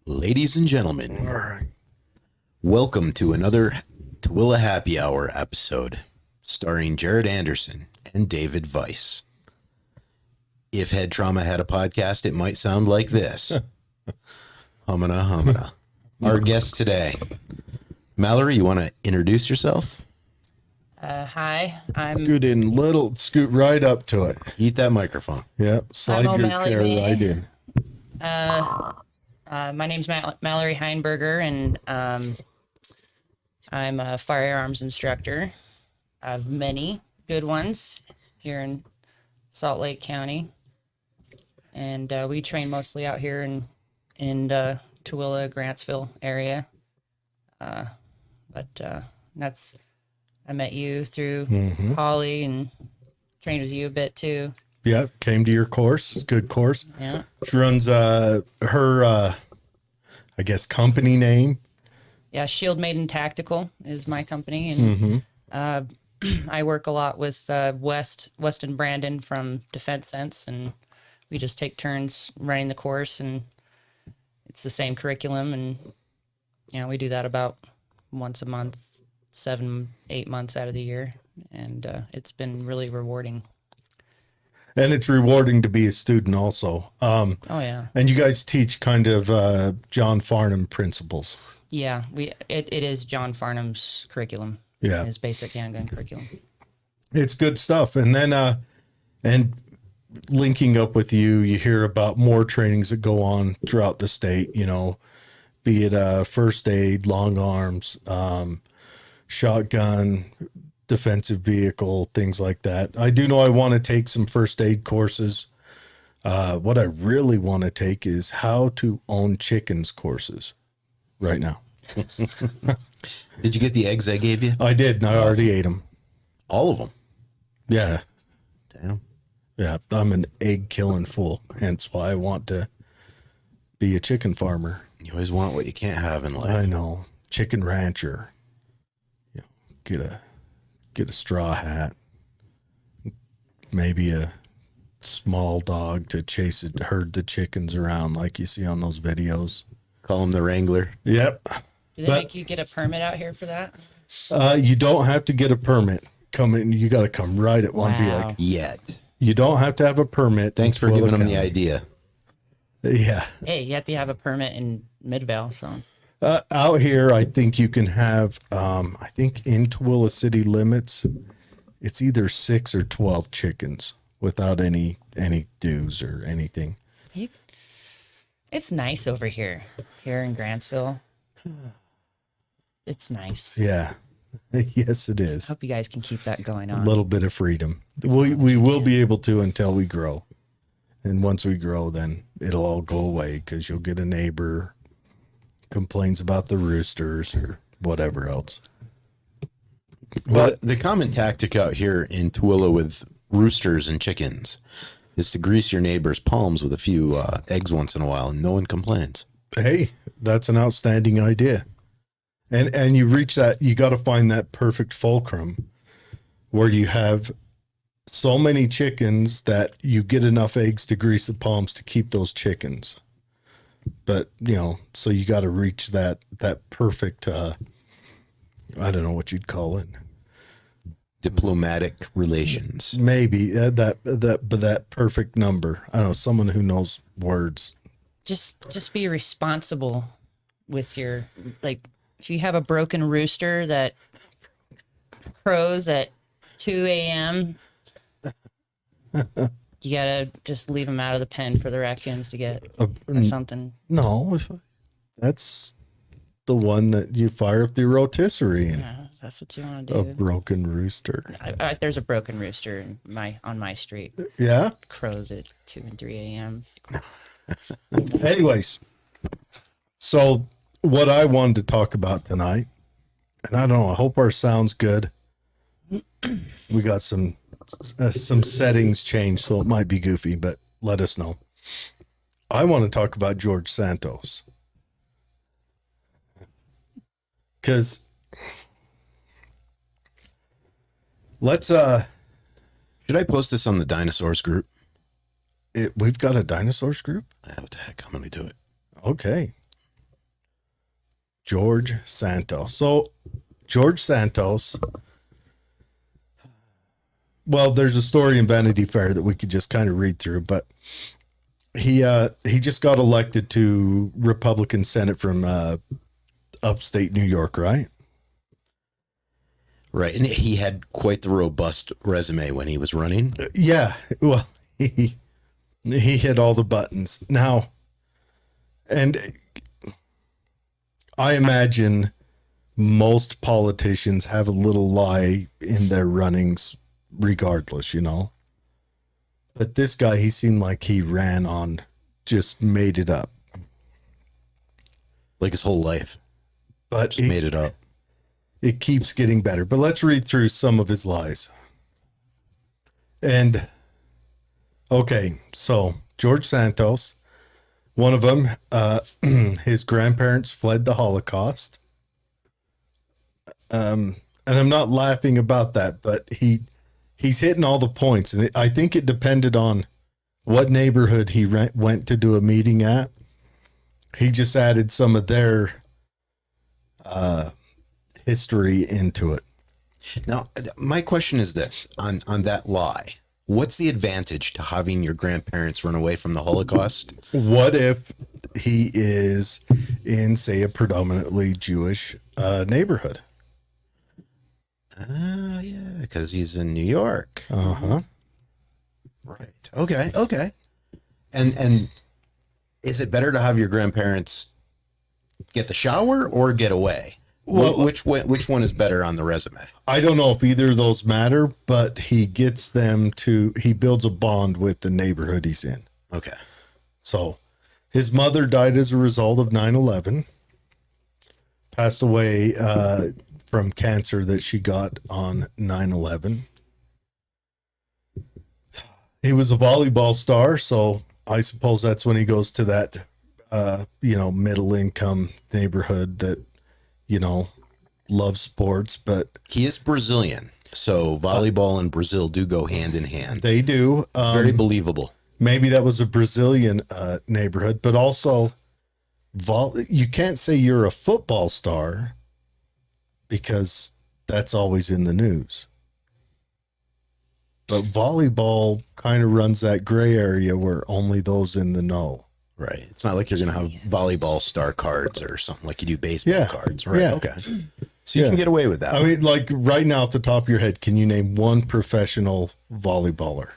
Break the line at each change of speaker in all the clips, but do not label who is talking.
Ladies and gentlemen,
All right.
welcome to another Tooele Happy Hour episode starring Jared Anderson and David Weiss. If Head Trauma had a podcast, it might sound like this. Humana, humana. Our guest today, Mallory, you want to introduce yourself?
Hi, I'm
Scoot in little, scoot right up to it.
Eat that microphone.
Yep. Slide
I'm
your
O'Malley
chair
May.
right in.
my name's Mallory Heinberger, and I'm a firearms instructor. I have many good ones here in Salt Lake County, and we train mostly out here in Tooele, Grantsville area. But that's I met you through Holly and trained with you a bit too.
Yep. Came to your course. It's a good course.
Yeah.
She runs her, I guess, company name.
Yeah, Shield Maiden Tactical is my company, and I work a lot with Weston Brandon from Defense Sense, and we just take turns running the course, and it's the same curriculum, and we do that about once a month, 7-8 months out of the year, and it's been really rewarding.
And it's rewarding to be a student also.
Oh yeah,
And you guys teach kind of John Farnham principles.
yeah. It is John Farnham's curriculum.
Yeah.
His basic handgun curriculum.
It's good stuff. And then, and linking up with you, you hear about more trainings that go on throughout the state, be it first aid, long arms, shotgun, defensive vehicle, things like that. I do know I want to take some first aid courses. What I really want to take is how to own chickens courses right now.
Did you get the eggs I gave you?
I did, and I already ate them.
All of them.
Yeah.
Damn.
Yeah. I'm an egg killing fool. Hence why I want to be a chicken farmer.
You always want what you can't have in life.
I know. Chicken rancher. Get a straw hat. Maybe a small dog to herd the chickens around like you see on those videos.
Call him the Wrangler.
Yep.
Do they
But-
make you get a permit out here for that?
You don't have to get a permit. Come in, you got to come right at one. Be
Wow.
like,
Yet.
you don't have to have a permit.
Thanks for
in
giving
Tooele
them the
County.
idea.
Yeah.
Hey, you have to have a permit in Midvale, so
Out here, I think you can have, I think in Tooele city limits, it's either 6 or 12 chickens without any dues or anything.
it's nice over here in Grantsville. It's nice.
Yeah. Yes, it is.
Hope you guys can keep that going
A
on.
little bit of freedom. We will be able to until we grow. And once we grow, then it'll all go away because you'll get a neighbor complains about the roosters or whatever else.
Well, the common tactic out here in Tooele with roosters and chickens is to grease your neighbor's palms with a few eggs once in a while, and no one complains.
Hey, that's an outstanding idea. And you reach that, you got to find that perfect fulcrum where you have so many chickens that you get enough eggs to grease the palms to keep those chickens. But, so you got to reach that perfect, I don't know what you'd call it.
Diplomatic relations.
Maybe that perfect number. I don't know, someone who knows words.
Just be responsible with your, like, if you have a broken rooster that crows at 2 a.m., you gotta just leave him out of the pen for the raccoons to get or something.
No, that's the one that you fire up the rotisserie in.
Yeah, that's what you want to
A
do.
broken rooster.
There's a broken rooster on my street.
Yeah.
Crows at 2 and 3 a.m.
Anyways, so what I wanted to talk about tonight, and I don't know, I hope our sound's good. We got some settings changed, so it might be goofy, but let us know. I want to talk about George Santos. Because let's
Should I post this on the dinosaurs group?
we've got a dinosaurs group.
What the heck? I'm going to do it.
Okay. George Santos. So George Santos, well, there's a story in Vanity Fair that we could just kind of read through, but he just got elected to Republican Senate from upstate New York, right?
Right. And he had quite the robust resume when he was running.
Yeah. Well, he hit all the buttons. Now, and I imagine most politicians have a little lie in their runnings regardless, you know. But this guy, he seemed like he ran on, just made it up.
Like his whole life.
But
Just made it up.
it keeps getting better. But let's read through some of his lies. And okay, so George Santos, one of them, his grandparents fled the Holocaust. And I'm not laughing about that, but he's hitting all the points. And I think it depended on what neighborhood he went to do a meeting at. He just added some of their history into it.
Now, my question is this on that lie. What's the advantage to having your grandparents run away from the Holocaust?
What if he is in, say, a predominantly Jewish neighborhood?
Yeah, because he's in New York.
Uh-huh.
Right. Okay. And is it better to have your grandparents get the shower or get away?
Well,
which one is better on the resume?
I don't know if either of those matter, but he gets them to, he builds a bond with the neighborhood he's in.
Okay.
So his mother died as a result of 9/11, passed away from cancer that she got on 9/11. He was a volleyball star, so I suppose that's when he goes to that, middle income neighborhood that, loves sports, but
He is Brazilian, so volleyball and Brazil do go hand in hand.
they do.
It's very believable.
Maybe that was a Brazilian neighborhood, but also you can't say you're a football star because that's always in the news. But volleyball kind of runs that gray area where only those in the know.
Right. It's not like you're going to have volleyball star cards or something like you do baseball
Yeah.
cards. Right.
Yeah.
Okay. So you
Yeah.
can get away with that.
I mean, like right now off the top of your head, can you name one professional volleyballer?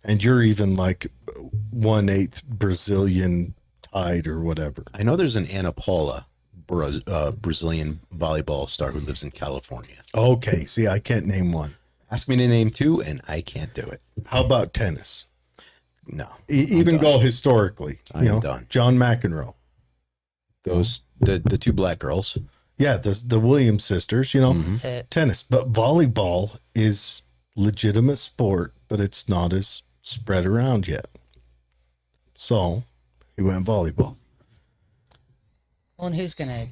And you're even like 1/8 Brazilian tied or whatever.
I know there's an Ana Paula, Brazilian volleyball star who lives in California.
Okay, see, I can't name one.
Ask me to name two, and I can't do it.
How about tennis?
No.
Even go historically.
I'm done.
John McEnroe.
Those the two black girls.
Yeah, the Williams sisters,
That's it.
tennis. But volleyball is legitimate sport, but it's not as spread around yet. So he went volleyball.
Well, and who's gonna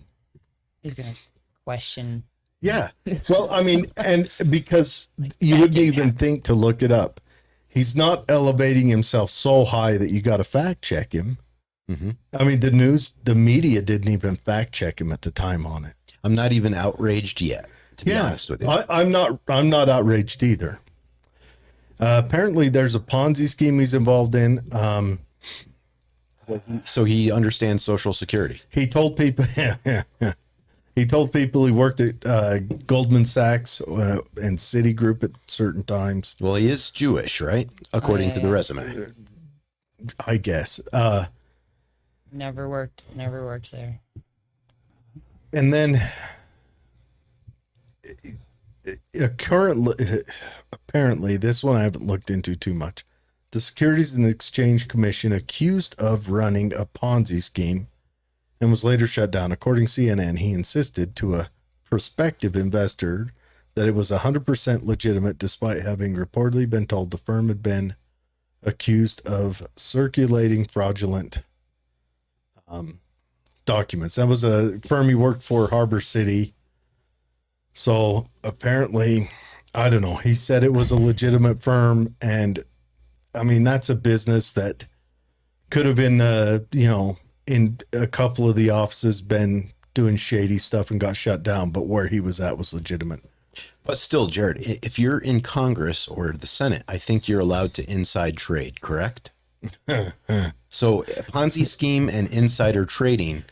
question?
Yeah. Well, I mean, and because you wouldn't even think to look it up. He's not elevating himself so high that you got to fact check him.
Mm-hmm.
I mean, the media didn't even fact check him at the time on it.
I'm not even outraged yet, to be honest with you.
I'm not outraged either. Apparently there's a Ponzi scheme he's involved in.
So he understands Social Security.
He told people, he told people he worked at Goldman Sachs and Citigroup at certain times.
Well, he is Jewish, right? According to the resume.
I guess.
Never worked there.
And then apparently, this one I haven't looked into too much. The Securities and Exchange Commission accused of running a Ponzi scheme and was later shut down. According to CNN, he insisted to a prospective investor that it was 100% legitimate, despite having reportedly been told the firm had been accused of circulating fraudulent documents. That was a firm he worked for, Harbor City. So apparently, I don't know, he said it was a legitimate firm. And I mean, that's a business that could have been, in a couple of the offices been doing shady stuff and got shut down, but where he was at was legitimate.
But still, Jared, if you're in Congress or the Senate, I think you're allowed to inside trade, correct? So Ponzi scheme and insider trading,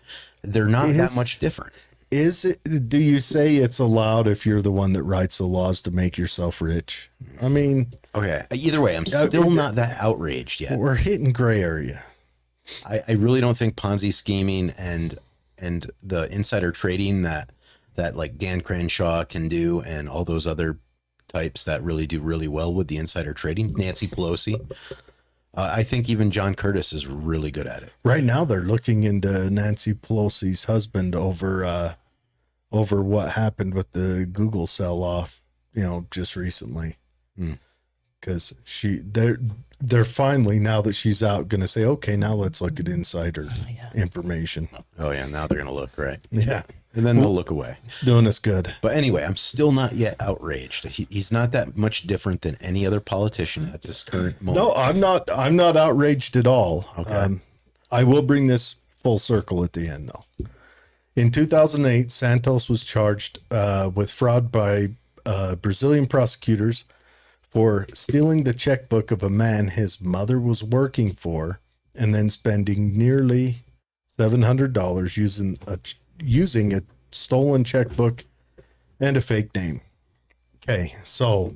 they're not that much different.
Is it, do you say it's allowed if you're the one that writes the laws to make yourself rich? I mean,
Okay. Either way, I'm still not that outraged yet.
we're hitting gray area.
I really don't think Ponzi scheming and the insider trading that like Dan Crenshaw can do and all those other types that really do really well with the insider trading, Nancy Pelosi. I think even John Curtis is really good at it.
Right now, they're looking into Nancy Pelosi's husband over what happened with the Google sell off, just recently. Because they're finally, now that she's out, going to say, okay, now let's look at insider information.
Oh yeah, now they're gonna look, right?
Yeah,
And then they'll look away.
it's doing us good.
But anyway, I'm still not yet outraged. He's not that much different than any other politician at this current moment.
No, I'm not outraged at all.
Okay.
I will bring this full circle at the end, though. In 2008, Santos was charged with fraud by Brazilian prosecutors for stealing the checkbook of a man his mother was working for and then spending nearly $700 using a stolen checkbook and a fake name. Okay, so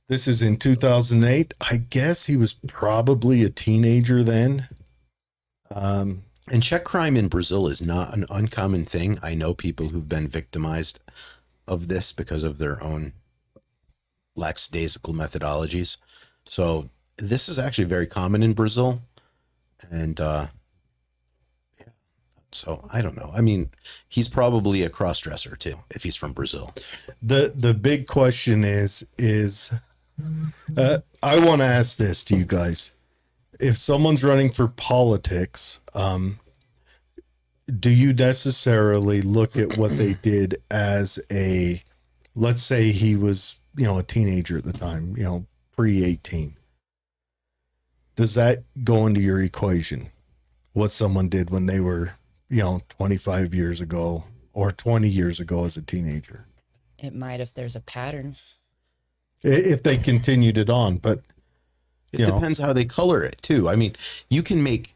this is in 2008. I guess he was probably a teenager then.
And check crime in Brazil is not an uncommon thing. I know people who've been victimized of this because of their own lackadaisical methodologies. So this is actually very common in Brazil. And so I don't know. I mean, he's probably a cross-dresser too, if he's from Brazil.
The big question is I want to ask this to you guys. If someone's running for politics, do you necessarily look at what they did as let's say he was, a teenager at the time, pre-18. Does that go into your equation? What someone did when they were, 25 years ago or 20 years ago as a teenager?
It might if there's a pattern.
If they continued it on, but
It depends how they color it too. I mean, you can make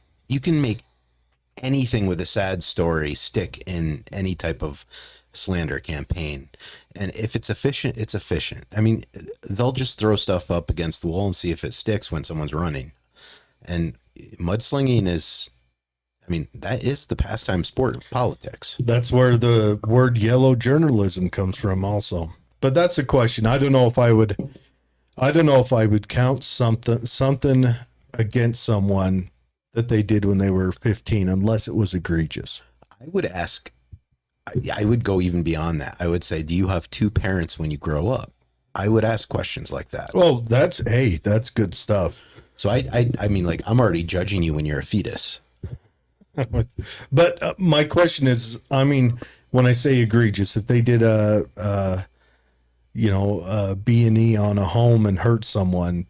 anything with a sad story stick in any type of slander campaign. And if it's efficient, it's efficient. I mean, they'll just throw stuff up against the wall and see if it sticks when someone's running. And mudslinging is, that is the pastime sport of politics.
that's where the word yellow journalism comes from also. But that's a question. I don't know if I would count something against someone that they did when they were 15 unless it was egregious.
I would ask, I would go even beyond that. I would say, do you have two parents when you grow up? I would ask questions like that.
Well, that's good stuff.
So I mean, like, I'm already judging you when you're a fetus.
But my question is, when I say egregious, if they did a B&E on a home and hurt someone,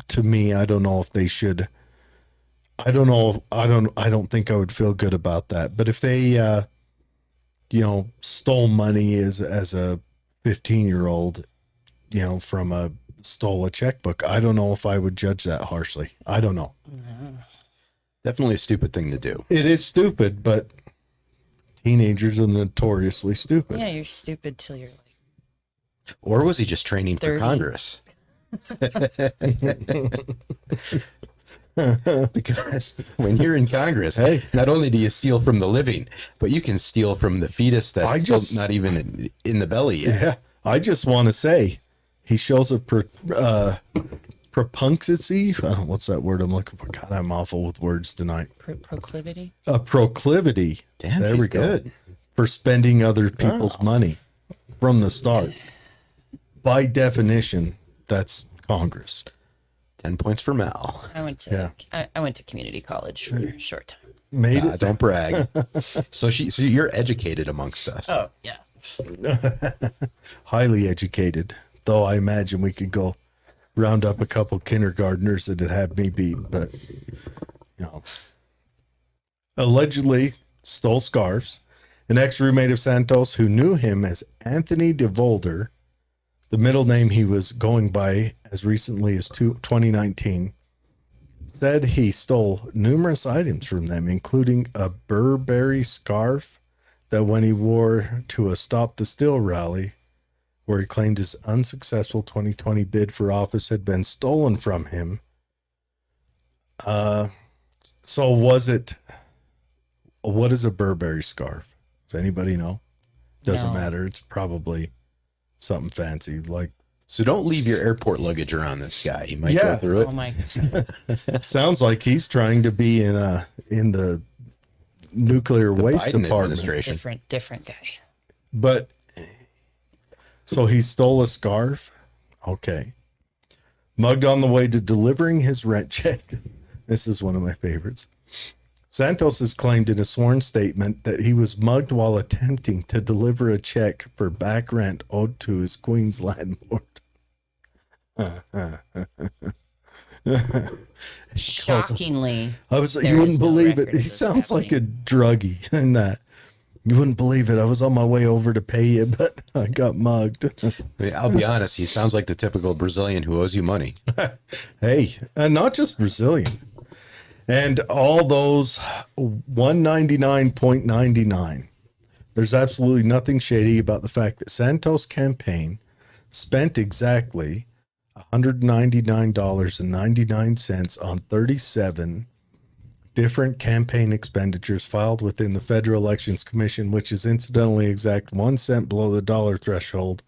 to me, I don't know if they should. I don't know. I don't think I would feel good about that. But if they, stole money as a 15-year-old, stole a checkbook, I don't know if I would judge that harshly. I don't know.
Definitely a stupid thing to do.
It is stupid, but teenagers are notoriously stupid.
Yeah, you're stupid till you're like
Or was he just training for
30.
Congress? Because when you're in Congress,
Hey.
not only do you steal from the living, but you can steal from the fetus that's still not even in the belly yet.
Yeah, I just want to say he shows a propuncency. What's that word I'm looking for? God, I'm awful with words tonight.
proclivity.
A proclivity.
Damn,
there we go.
good.
For spending other people's money from the start. By definition, that's Congress.
10 points for Mal.
I went to community college for a short time.
Made it.
Don't brag. So you're educated amongst us.
Oh yeah.
Highly educated. Though I imagine we could go round up a couple kindergartners that'd have me beat, but allegedly stole scarves. An ex-roommate of Santos who knew him as Anthony DeVolder, the middle name he was going by as recently as 2019, said he stole numerous items from them, including a Burberry scarf that when he wore to a Stop the Steal rally, where he claimed his unsuccessful 2020 bid for office had been stolen from him. So what is a Burberry scarf? Does anybody know? Doesn't
No.
matter. It's probably something fancy. Like,
So don't leave your airport luggage around this guy. He might
Yeah.
go through it.
Oh my God.
sounds like he's trying to be in the nuclear waste
Biden
department.
administration.
Different guy.
But so he stole a scarf. Okay. Mugged on the way to delivering his rent check. This is one of my favorites. Santos has claimed in a sworn statement that he was mugged while attempting to deliver a check for back rent owed to his Queens landlord.
Shockingly,
You
There
wouldn't
is no
believe it.
record of
He
this
sounds like a
happening.
druggie in that. You wouldn't believe it. I was on my way over to pay you, but I got mugged.
I mean, I'll be honest. He sounds like the typical Brazilian who owes you money.
Hey, and not just Brazilian. And all those 199.99. There's absolutely nothing shady about the fact that Santos' campaign spent exactly $199.99 on 37 different campaign expenditures filed within the Federal Elections Commission, which is incidentally exact 1 cent below the dollar threshold,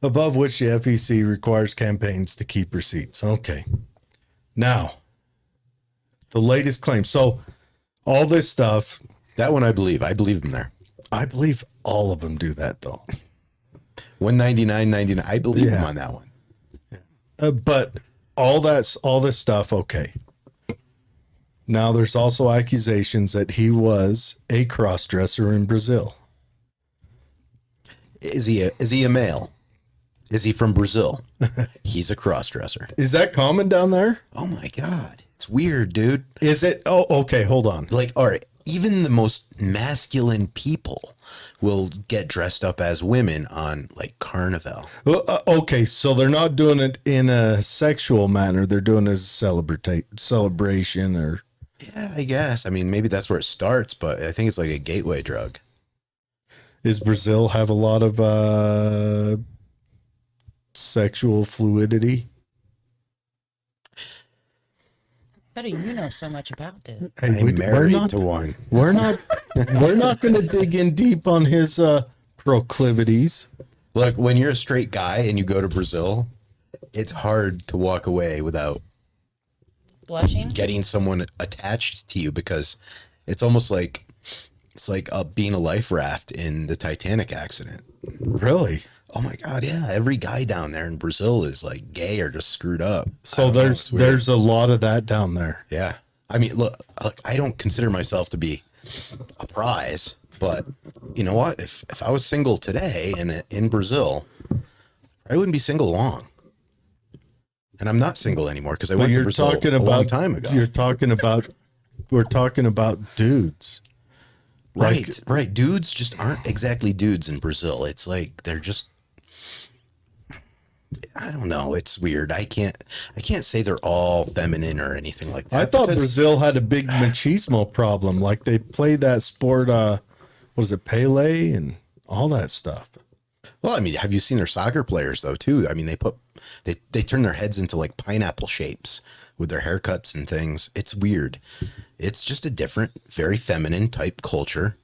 above which the FEC requires campaigns to keep receipts. Okay. Now, the latest claim. So all this stuff,
That one I believe. I believe him there.
I believe all of them do that though.
199.99. I believe him
Yeah.
on that one.
But all this stuff, okay. Now there's also accusations that he was a cross-dresser in Brazil.
Is he a male? Is he from Brazil? He's a cross-dresser.
Is that common down there?
Oh my God. It's weird, dude.
Is it? Oh, okay. Hold on.
Like, all right, even the most masculine people will get dressed up as women on like Carnival.
Well, okay. So they're not doing it in a sexual manner. They're doing it as a celebration or.
Yeah, I guess. I mean, maybe that's where it starts, but I think it's like a gateway drug.
Is Brazil have a lot of sexual fluidity?
how do you know so much about this?
Hey,
I'm
we're
married
not,
to one.
we're not going to dig in deep on his proclivities.
Look, when you're a straight guy and you go to Brazil, it's hard to walk away without
Blushing?
getting someone attached to you because it's almost like being a life raft in the Titanic accident.
Really?
Oh my God, yeah. Every guy down there in Brazil is like gay or just screwed up. I
So
don't know, it's weird.
there's a lot of that down there.
Yeah. I mean, look, I don't consider myself to be a prize, but you know what? If I was single today and in Brazil, I wouldn't be single long. And I'm not single anymore because I
But
went to
you're
Brazil
talking
a
about
long time ago.
we're talking about dudes.
Right, right. Dudes just aren't exactly dudes in Brazil. It's like they're just, I don't know. It's weird. I can't say they're all feminine or anything like that.
I thought
because-
Brazil had a big machismo problem. Like they play that sport, what is it, Pele and all that stuff.
Well, I mean, have you seen their soccer players though too? I mean, they turn their heads into like pineapple shapes with their haircuts and things. It's weird. It's just a different, very feminine type culture.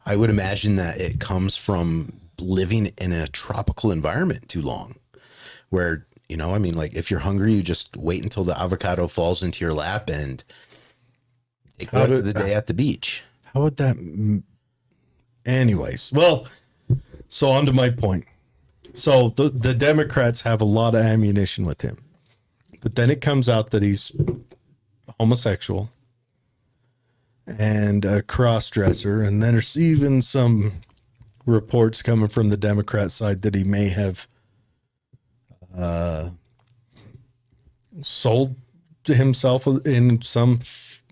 I would imagine that it comes from living in a tropical environment too long, where, you know, I mean, like if you're hungry, you just wait until the avocado falls into your lap and take the rest of the day at the beach.
How would that? Anyways, well, so on to my point. So the Democrats have a lot of ammunition with him, but then it comes out that he's homosexual and a cross-dresser, and then there's even some reports coming from the Democrat side that he may have sold to himself in some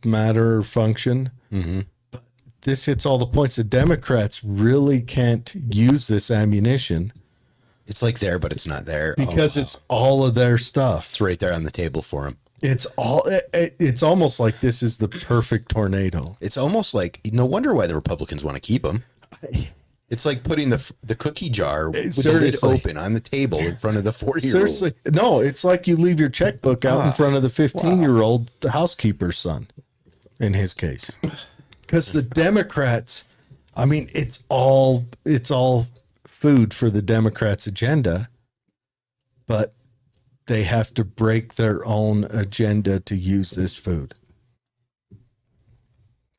matter function.
Mm-hmm.
But this hits all the points. The Democrats really can't use this ammunition
It's like there, but it's not there.
because it's all of their stuff.
It's right there on the table for them.
It's almost like this is the perfect tornado.
It's almost like, no wonder why the Republicans want to keep them. It's like putting the cookie jar with the lid
Seriously.
open on the table in front of the 4-year-old.
Seriously, no, it's like you leave your checkbook out in front of the 15-year-old housekeeper's son, in his case. Because the Democrats, I mean, it's all food for the Democrats' agenda, but they have to break their own agenda to use this food.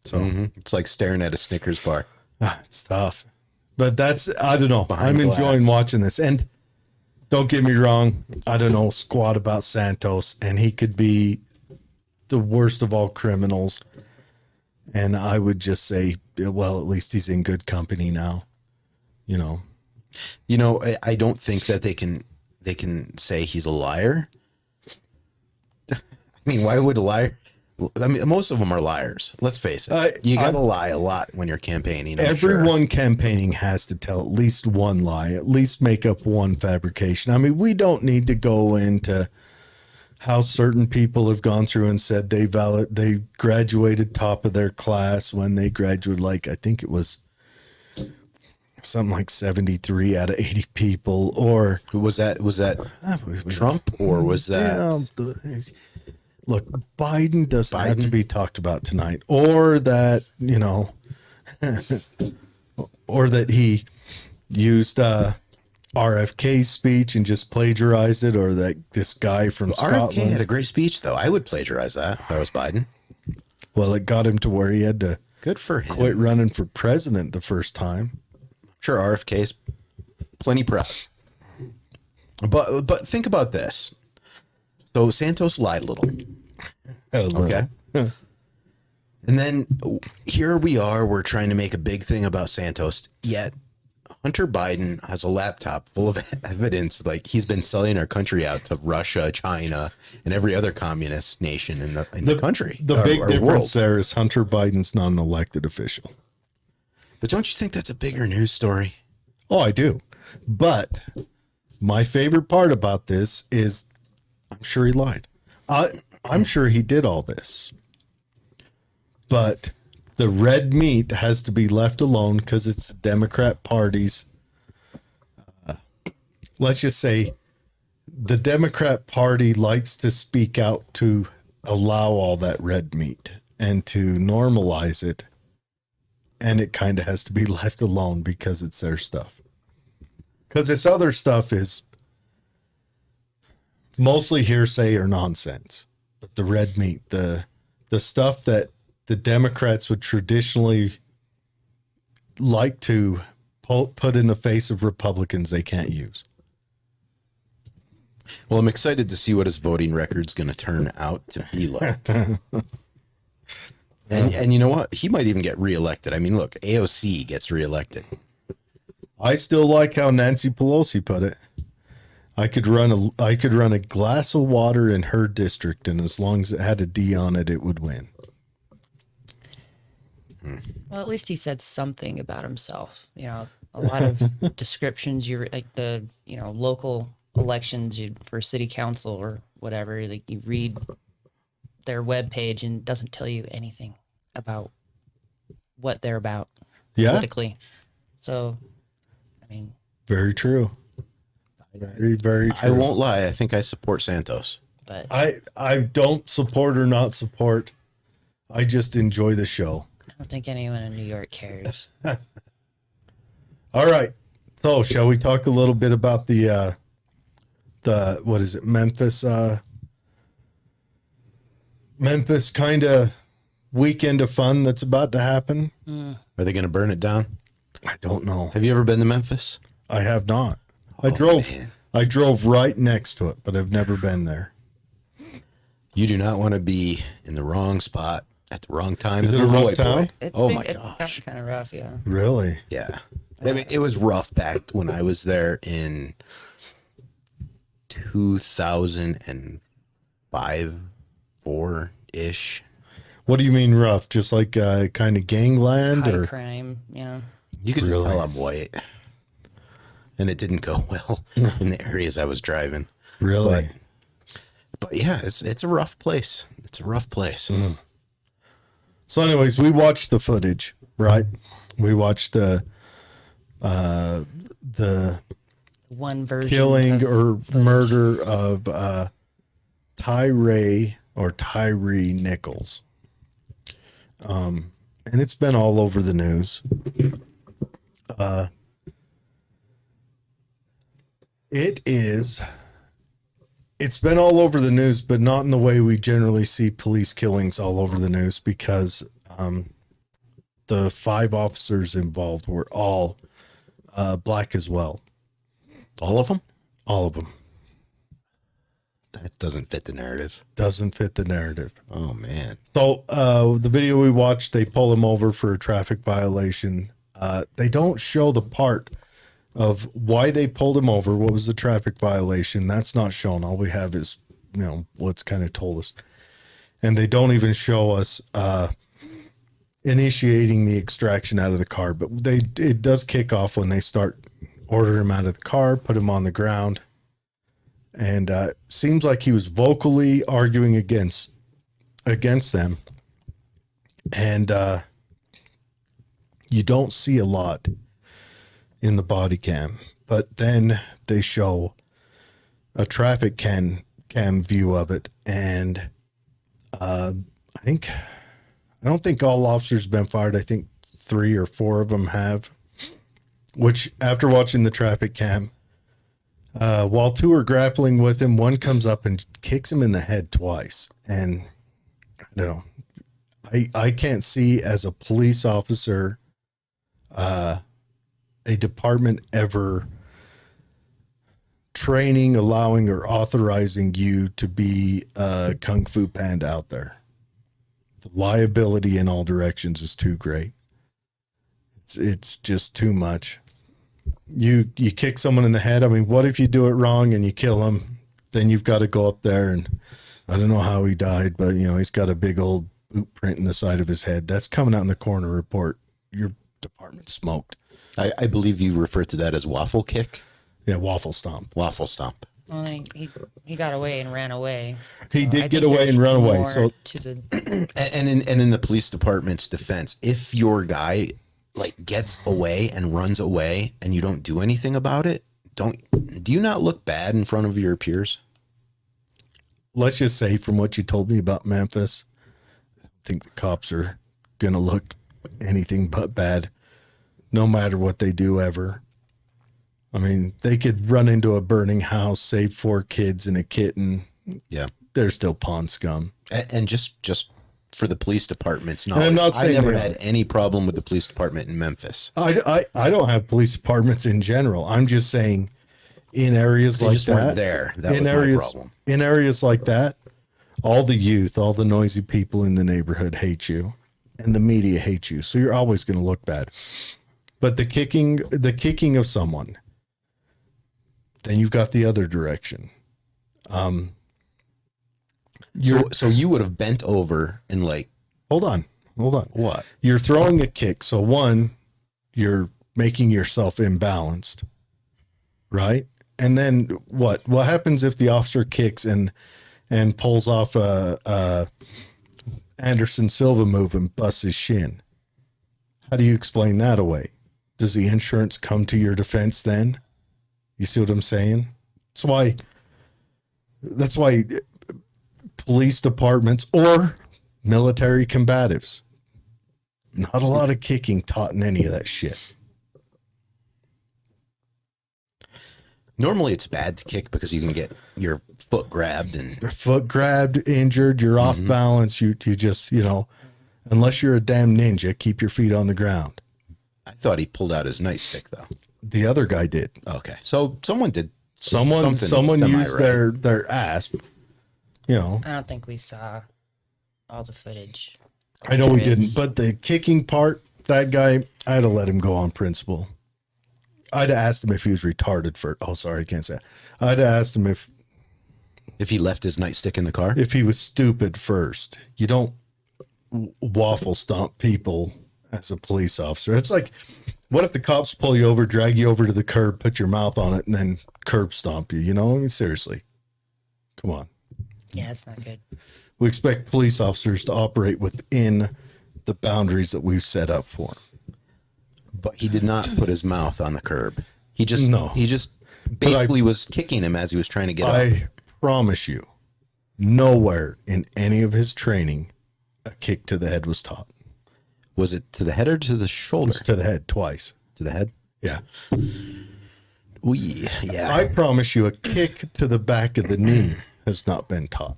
So
It's like staring at a Snickers bar.
it's tough. But that's, I don't know.
Behind
I'm
glass.
enjoying watching this. And don't get me wrong, I don't know squat about Santos, and he could be the worst of all criminals. And I would just say, well, at least he's in good company now. You know,
You know, I don't think that they can say he's a liar. I mean, why would a liar? I mean, most of them are liars. Let's face it. You got to lie a lot when you're campaigning. I'm sure.
everyone campaigning has to tell at least one lie, at least make up one fabrication. I mean, we don't need to go into how certain people have gone through and said they graduated top of their class when they graduated, like I think it was something like 73 out of 80 people, or
Who was that? Was that Trump or was that?
Look, Biden doesn't have to be talked about tonight, or that, you know, or that he used RFK's speech and just plagiarized it, or that this guy from Scotland.
RFK had a great speech, though. I would plagiarize that if I was Biden.
Well, it got him to where he had to
Good for him.
quit running for president the first time.
I'm sure RFK's plenty proud. But think about this. So Santos lied a little. Okay. And then here we are. We're trying to make a big thing about Santos. Yet Hunter Biden has a laptop full of evidence. Like he's been selling our country out to Russia, China, and every other communist nation in the country.
The
our-
big
our
difference
world.
there is Hunter Biden's not an elected official.
But don't you think that's a bigger news story?
Oh, I do. But my favorite part about this is I'm sure he lied. I'm sure he did all this. But the red meat has to be left alone because it's the Democrat Party's. Let's just say the Democrat Party likes to speak out to allow all that red meat and to normalize it. And it kind of has to be left alone because it's their stuff. Because this other stuff is mostly hearsay or nonsense. But the red meat, the stuff that the Democrats would traditionally like to put in the face of Republicans, they can't use.
Well, I'm excited to see what his voting record's going to turn out to be like. And you know what? He might even get reelected. I mean, look, AOC gets reelected.
I still like how Nancy Pelosi put it. I could run a glass of water in her district, and as long as it had a D on it, it would win.
Well, at least he said something about himself. You know, a lot of descriptions, you like the, you know, local elections for city council or whatever, like you read their webpage and it doesn't tell you anything about what they're about politically. So, I mean,
Very true. Very, very true.
I won't lie. I think I support Santos.
but
I don't support or not support. I just enjoy the show.
I don't think anyone in New York cares.
All right. So shall we talk a little bit about the what is it, Memphis kind of weekend of fun that's about to happen?
Are they going to burn it down?
I don't know.
Have you ever been to Memphis?
I have not. I
man.
drove right next to it, but I've never been there.
You do not want to be in the wrong spot at the wrong time.
Is
as
it a
little
rough
white
town?
boy.
It's
Oh
big,
my
it's
gosh.
kind of rough, yeah.
Really?
Yeah. I mean, it was rough back when I was there in 2005, 4-ish.
What do you mean rough? Just like kind of gangland
High
or
crime. Yeah.
You could
Really?
just tell I'm white. And it didn't go well in the areas I was driving.
really?
But yeah, it's a rough place. It's a rough place.
So, anyways, we watched the footage, right? We watched the
One version.
killing
of
or murder of Tyree Nichols. And it's been all over the news. It's been all over the news, but not in the way we generally see police killings all over the news, because the 5 officers involved were all black as well.
All of them?
All of them.
That doesn't fit the narrative.
Doesn't fit the narrative.
Oh, man.
So the video we watched, they pull him over for a traffic violation. They don't show the part of why they pulled him over. What was the traffic violation? That's not shown. All we have is, what's kind of told us. And they don't even show us initiating the extraction out of the car. But it does kick off when they start ordering him out of the car, put him on the ground. And seems like he was vocally arguing against them. And you don't see a lot in the body cam, but then they show a traffic cam view of it. And I don't think all officers have been fired. I think 3 or 4 of them have, which after watching the traffic cam, while 2 are grappling with him, 1 comes up and kicks him in the head twice. And I don't know. I can't see as a police officer, a department ever training, allowing, or authorizing you to be a Kung Fu Panda out there. The liability in all directions is too great. It's just too much. You kick someone in the head. I mean, what if you do it wrong and you kill him? Then you've got to go up there, and I don't know how he died, but he's got a big old boot print in the side of his head. That's coming out in the coroner report. Your department smoked.
I believe you refer to that as waffle kick.
Yeah, waffle stomp.
Waffle stomp.
Well, he got away and ran away.
He
So
did
I
get
think
away
there's
and run away.
more
So
to the
And in the police department's defense, if your guy gets away and runs away and you don't do anything about it, do you not look bad in front of your peers?
let's just say, from what you told me about Memphis, I think the cops are going to look anything but bad, no matter what they do ever. I mean, they could run into a burning house, save 4 kids and a kitten.
Yeah.
They're still pawn scum.
And just for the police department's
I'm
knowledge,
not
I
saying
never
they
had any problem with the police department in Memphis.
I don't have police departments in general. I'm just saying, in areas
They
like
just
that,
weren't there. That was
in
my
areas
problem.
in areas like that, all the youth, all the noisy people in the neighborhood hate you, and the media hates you. So you're always going to look bad. But the kicking of someone, then you've got the other direction.
So you would have bent over and
Hold on.
what?
You're throwing a kick. So one, you're making yourself imbalanced, right? And then what happens if the officer kicks and pulls off a Anderson Silva move and busts his shin? How do you explain that away? Does the insurance come to your defense then? You see what I'm saying? That's why police departments or military combatives, not a lot of kicking taught in any of that shit.
Normally it's bad to kick because you can get your foot grabbed and
Your foot grabbed, injured, you're off balance. You just, unless you're a damn ninja, keep your feet on the ground.
I thought he pulled out his nightstick though.
The other guy did.
Okay. So someone did.
Someone
something
used
semi-right.
their asp.
I don't think we saw all the footage.
I know we
There
didn't,
is.
but the kicking part, that guy, I'd have let him go on principle. I'd have asked him if he was retarded for. Oh, sorry, I can't say. That. I'd have asked him if
If he left his nightstick in the car.
he was stupid first. You don't waffle stomp people as a police officer. It's like, what if the cops pull you over, drag you over to the curb, put your mouth on it, and then curb stomp you? You know, I mean, seriously, come on.
Yeah, it's not good.
We expect police officers to operate within the boundaries that we've set up for them.
But he did not put his mouth on the curb. He just
But
basically was kicking him as he was trying to get up.
I promise you, nowhere in any of his training, a kick to the head was taught.
Was it to the head or to the shoulder?
It's to the head twice.
To the head?
Yeah.
Ooh, yeah.
I promise you, a kick to the back of the knee has not been taught.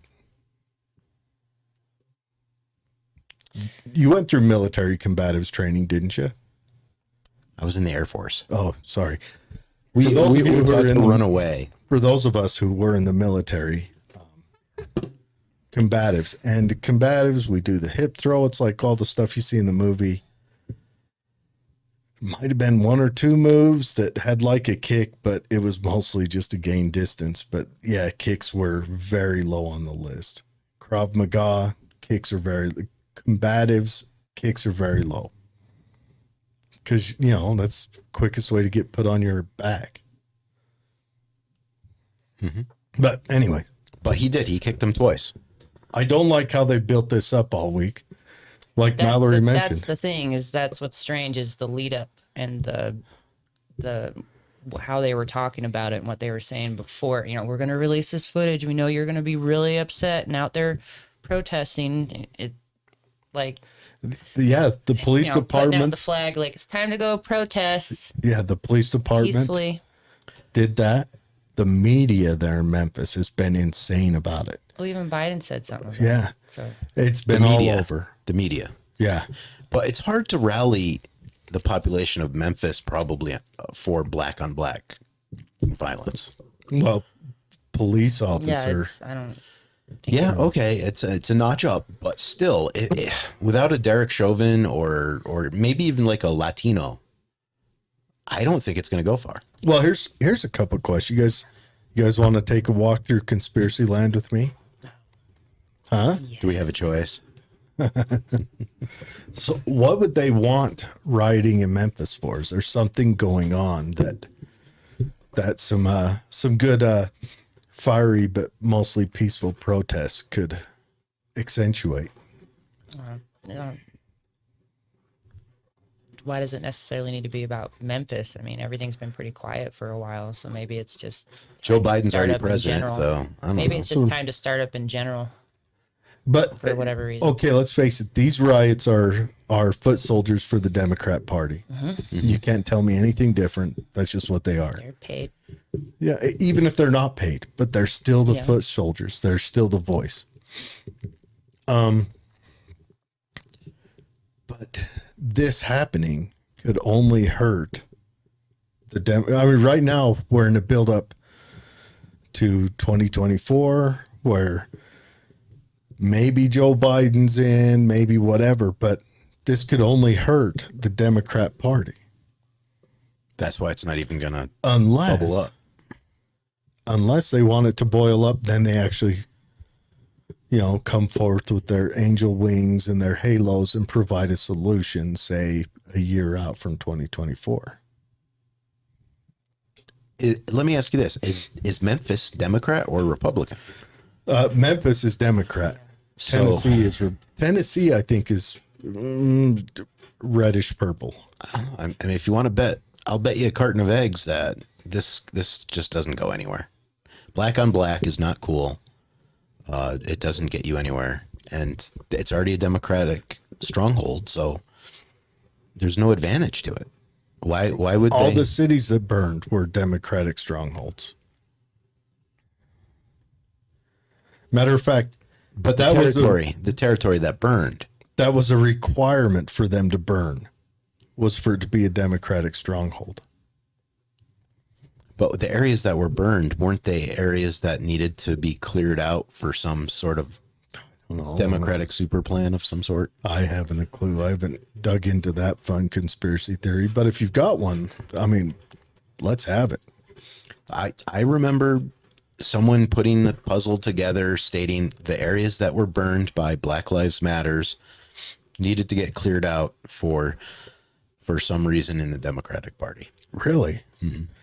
You went through military combatives training, didn't you?
I was in the Air Force.
Oh, sorry.
We
For those of you
were
who
taught
are
to
in the-
run away.
For those of us who were in the military, combatives, and combatives, we do the hip throw. It's like all the stuff you see in the movie. Might have been one or two moves that had like a kick, but it was mostly just to gain distance. But yeah, kicks were very low on the list. Krav Maga kicks are very combatives. Kicks are very low because you know that's the quickest way to get put on your back.
Mhm.
But anyway,
But he did. He kicked him twice.
I don't like how they built this up all week. Like Mallory mentioned.
That's the thing, is that's what's strange, is the lead up and the how they were talking about it and what they were saying before. You know, we're going to release this footage. We know you're going to be really upset and out there protesting. It like,
Yeah, the police
you know, putting out
department.
the flag, like it's time to go protest
Yeah, the police department
peacefully.
did that. The media there in Memphis has been insane about it.
Well, even Biden said something about
Yeah,
it. So
it's
The
been all
media.
over.
The media.
Yeah,
But it's hard to rally the population of Memphis probably for black on black violence.
well, police
yeah,
officer.
it's, I don't.
Yeah, okay, it's a notch up, but still, without a Derek Chauvin or maybe even like a Latino, I don't think it's going to go far.
Well, here's a couple of questions. You guys want to take a walk through conspiracy land with me? Huh?
Do we have a choice?
So, what would they want rioting in Memphis for? Is there something going on that some good fiery but mostly peaceful protests could accentuate?
Why does it necessarily need to be about Memphis? I mean, everything's been pretty quiet for a while, so maybe it's just
Joe
time to
Biden's
start
already
up in
president,
general.
so I don't
Maybe
know.
it's just time to start up in general
But
for whatever reason.
okay, let's face it. These riots are foot soldiers for the Democrat Party. You can't tell me anything different. That's just what they are.
They're paid.
Yeah, even if they're not paid, but they're still the
Yeah.
foot soldiers. They're still the voice. But this happening could only hurt the I mean, right now we're in a build up to 2024 where maybe Joe Biden's in, maybe whatever, but this could only hurt the Democrat Party
That's why it's not even going to
unless
bubble up.
unless they want it to boil up, then they actually, come forth with their angel wings and their halos and provide a solution, say a year out from 2024.
Let me ask you this: Is Memphis Democrat or Republican?
Memphis is Democrat.
So-
Tennessee, I think, is reddish purple.
I mean, if you want to bet, I'll bet you a carton of eggs that this just doesn't go anywhere. Black on black is not cool. It doesn't get you anywhere, and it's already a Democratic stronghold. So there's no advantage to it. Why would
All
they?
the cities that burned were Democratic strongholds. Matter of fact,
but the territory that burned.
that was a requirement for them to burn, was for it to be a Democratic stronghold.
But the areas that were burned, weren't they areas that needed to be cleared out for some sort of
No,
Democratic super plan of some sort?
I haven't a clue. I haven't dug into that fun conspiracy theory. But if you've got one, I mean, let's have it.
I remember someone putting the puzzle together stating the areas that were burned by Black Lives Matters Needed to get cleared out for some reason in the Democratic Party.
Really?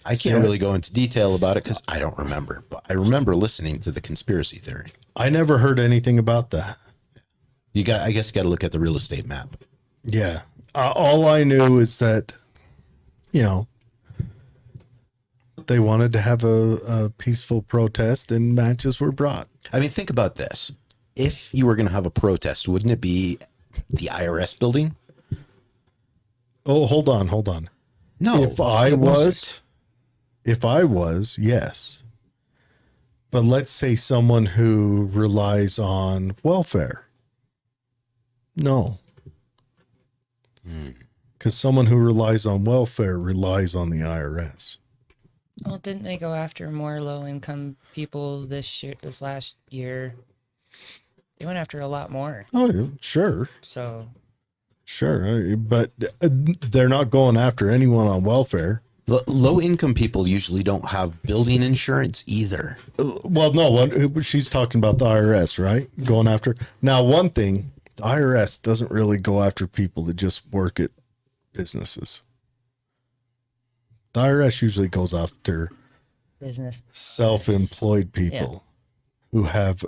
I can't really go into detail about it because I don't remember, but I remember listening to the conspiracy theory.
I never heard anything about that.
I guess you got to look at the real estate map.
Yeah. All I knew is that, they wanted to have a peaceful protest and matches were brought.
I mean, think about this. If you were going to have a protest, wouldn't it be the IRS building?
Oh, hold on.
No.
If I was, yes. But let's say someone who relies on welfare. No. Because someone who relies on welfare relies on the IRS.
Well, didn't they go after more low-income people this last year? They went after a lot more.
Oh, sure.
So
Sure. But they're not going after anyone on welfare.
Low income people usually don't have building insurance either.
Well, no, she's talking about the IRS, right? Going after. Now, one thing, the IRS doesn't really go after people that just work at businesses. The IRS usually goes after
business
self-employed people who have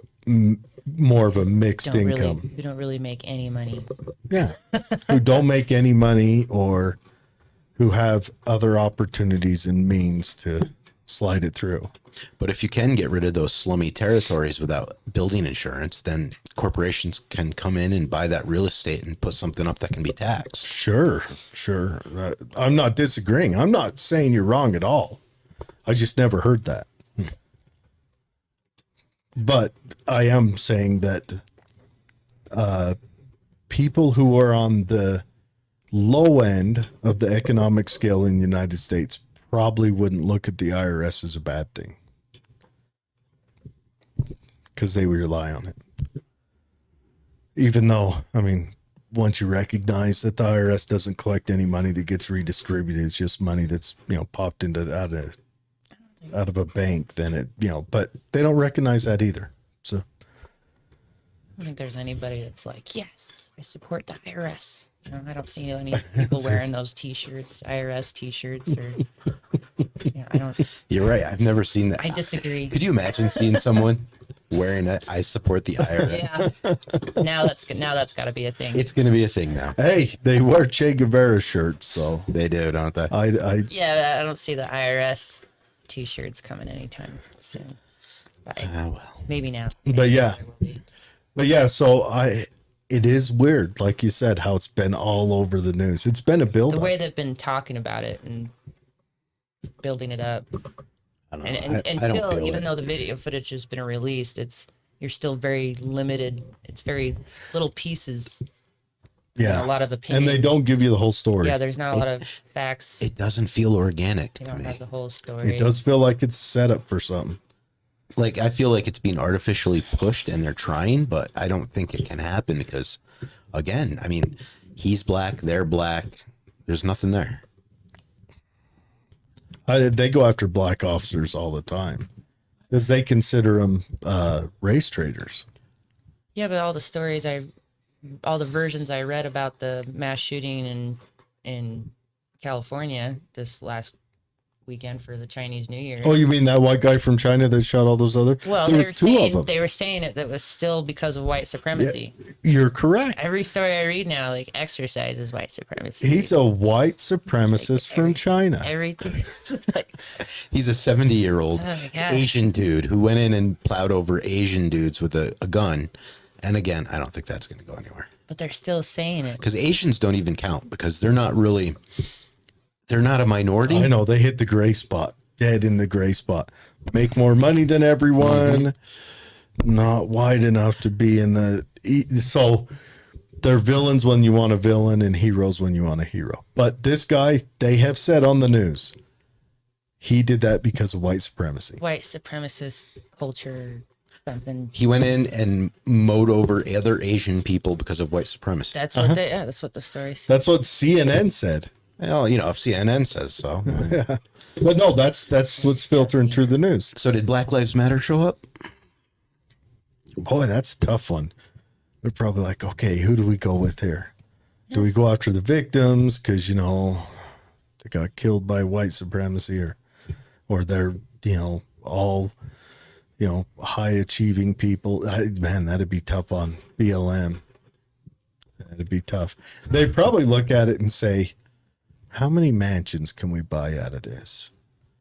more of a mixed income.
who don't really make any money.
Yeah. Who don't make any money or who have other opportunities and means to slide it through.
But if you can get rid of those slummy territories without building insurance, then corporations can come in and buy that real estate and put something up that can be taxed.
Sure. I'm not disagreeing. I'm not saying you're wrong at all. I just never heard that. But I am saying that people who are on the low end of the economic scale in the United States probably wouldn't look at the IRS as a bad thing because they would rely on it. Even though, I mean, once you recognize that the IRS doesn't collect any money that gets redistributed, it's just money that's, popped into out of a bank, then it, but they don't recognize that either. So
I don't think there's anybody that's like, yes, I support the IRS. I don't see any people wearing those T-shirts, IRS T-shirts, or I don't.
You're right. I've never seen that.
I disagree.
Could you imagine seeing someone wearing it? I support the IRS.
Yeah. Now that's got to be a thing.
It's going to be a thing now.
hey, they wear Che Guevara shirts, so
They do, don't they?
Yeah, I don't see the IRS T-shirts coming anytime soon.
Well.
Maybe now.
But yeah, so it is weird, like you said, how it's been all over the news. It's been a build
The way they've been talking about it and building it up,
I don't know.
and
I don't
still,
feel
even
it.
though the video footage has been released, you're still very limited. It's very little pieces.
Yeah.
And a lot of opinion.
And they don't give you the whole story.
Yeah, there's not a lot of facts.
It doesn't feel organic
They
to
don't
me.
have the whole story.
It does feel like it's set up for something.
Like, I feel like it's being artificially pushed and they're trying, but I don't think it can happen because, again, I mean, he's black, they're black. There's nothing there.
They go after black officers all the time because they consider them race traitors.
Yeah, but all the versions I read about the mass shooting in California this last weekend for the Chinese New Year.
Oh, you mean that white guy from China that shot all those other?
Well,
There's two of them.
they were saying it that was still because of white supremacy.
You're correct.
Every story I read now, like, exercises white supremacy.
He's a white supremacist from China.
Everything. Like,
He's a 70-year-old
oh my God.
Asian dude who went in and plowed over Asian dudes with a gun. And again, I don't think that's going to go anywhere.
But they're still saying it.
Because Asians don't even count because they're not a minority.
I know they hit the gray spot, dead in the gray spot. Make more money than everyone. Not wide enough to be in the. So they're villains when you want a villain and heroes when you want a hero. But this guy, they have said on the news, he did that because of white supremacy.
White supremacist culture, something.
He went in and mowed over other Asian people because of white supremacy.
That's what that's what the story says.
That's what CNN said.
Well, if CNN says so.
But no, that's what's filtering through the news.
So did Black Lives Matter show up?
Boy, that's a tough one. They're probably like, okay, who do we go with here? Do we go after the victims because, you know, they got killed by white supremacy, or they're, you know, all, you know, high achieving people? Man, that'd be tough on BLM. That'd be tough. They probably look at it and say, how many mansions can we buy out of this?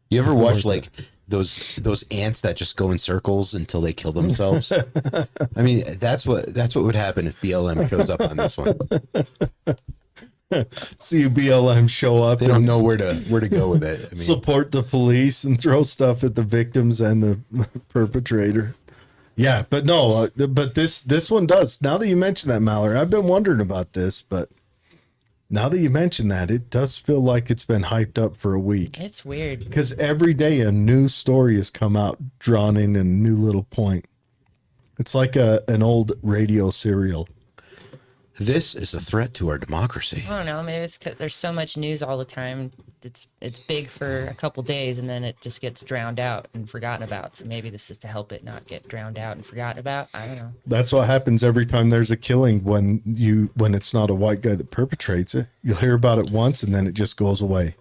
You ever watch like those ants that just go in circles until they kill themselves? I mean, that's what would happen if BLM shows up on this one.
See BLM show up.
They don't know where to go with it. I mean,
support the police and throw stuff at the victims and the perpetrator. Yeah, but no, but this one does. Now that you mention that, Mallory, I've been wondering about this, but now that you mention that, it does feel like it's been hyped up for a week.
It's weird.
Because every day a new story has come out, drawn in a new little point. It's like an old radio serial.
this is a threat to our democracy.
I don't know. Maybe it's 'cause there's so much news all the time. It's big for a couple days and then it just gets drowned out and forgotten about. So maybe this is to help it not get drowned out and forgotten about. I don't know.
That's what happens every time there's a killing when it's not a white guy that perpetrates it. You'll hear about it once and then it just goes away.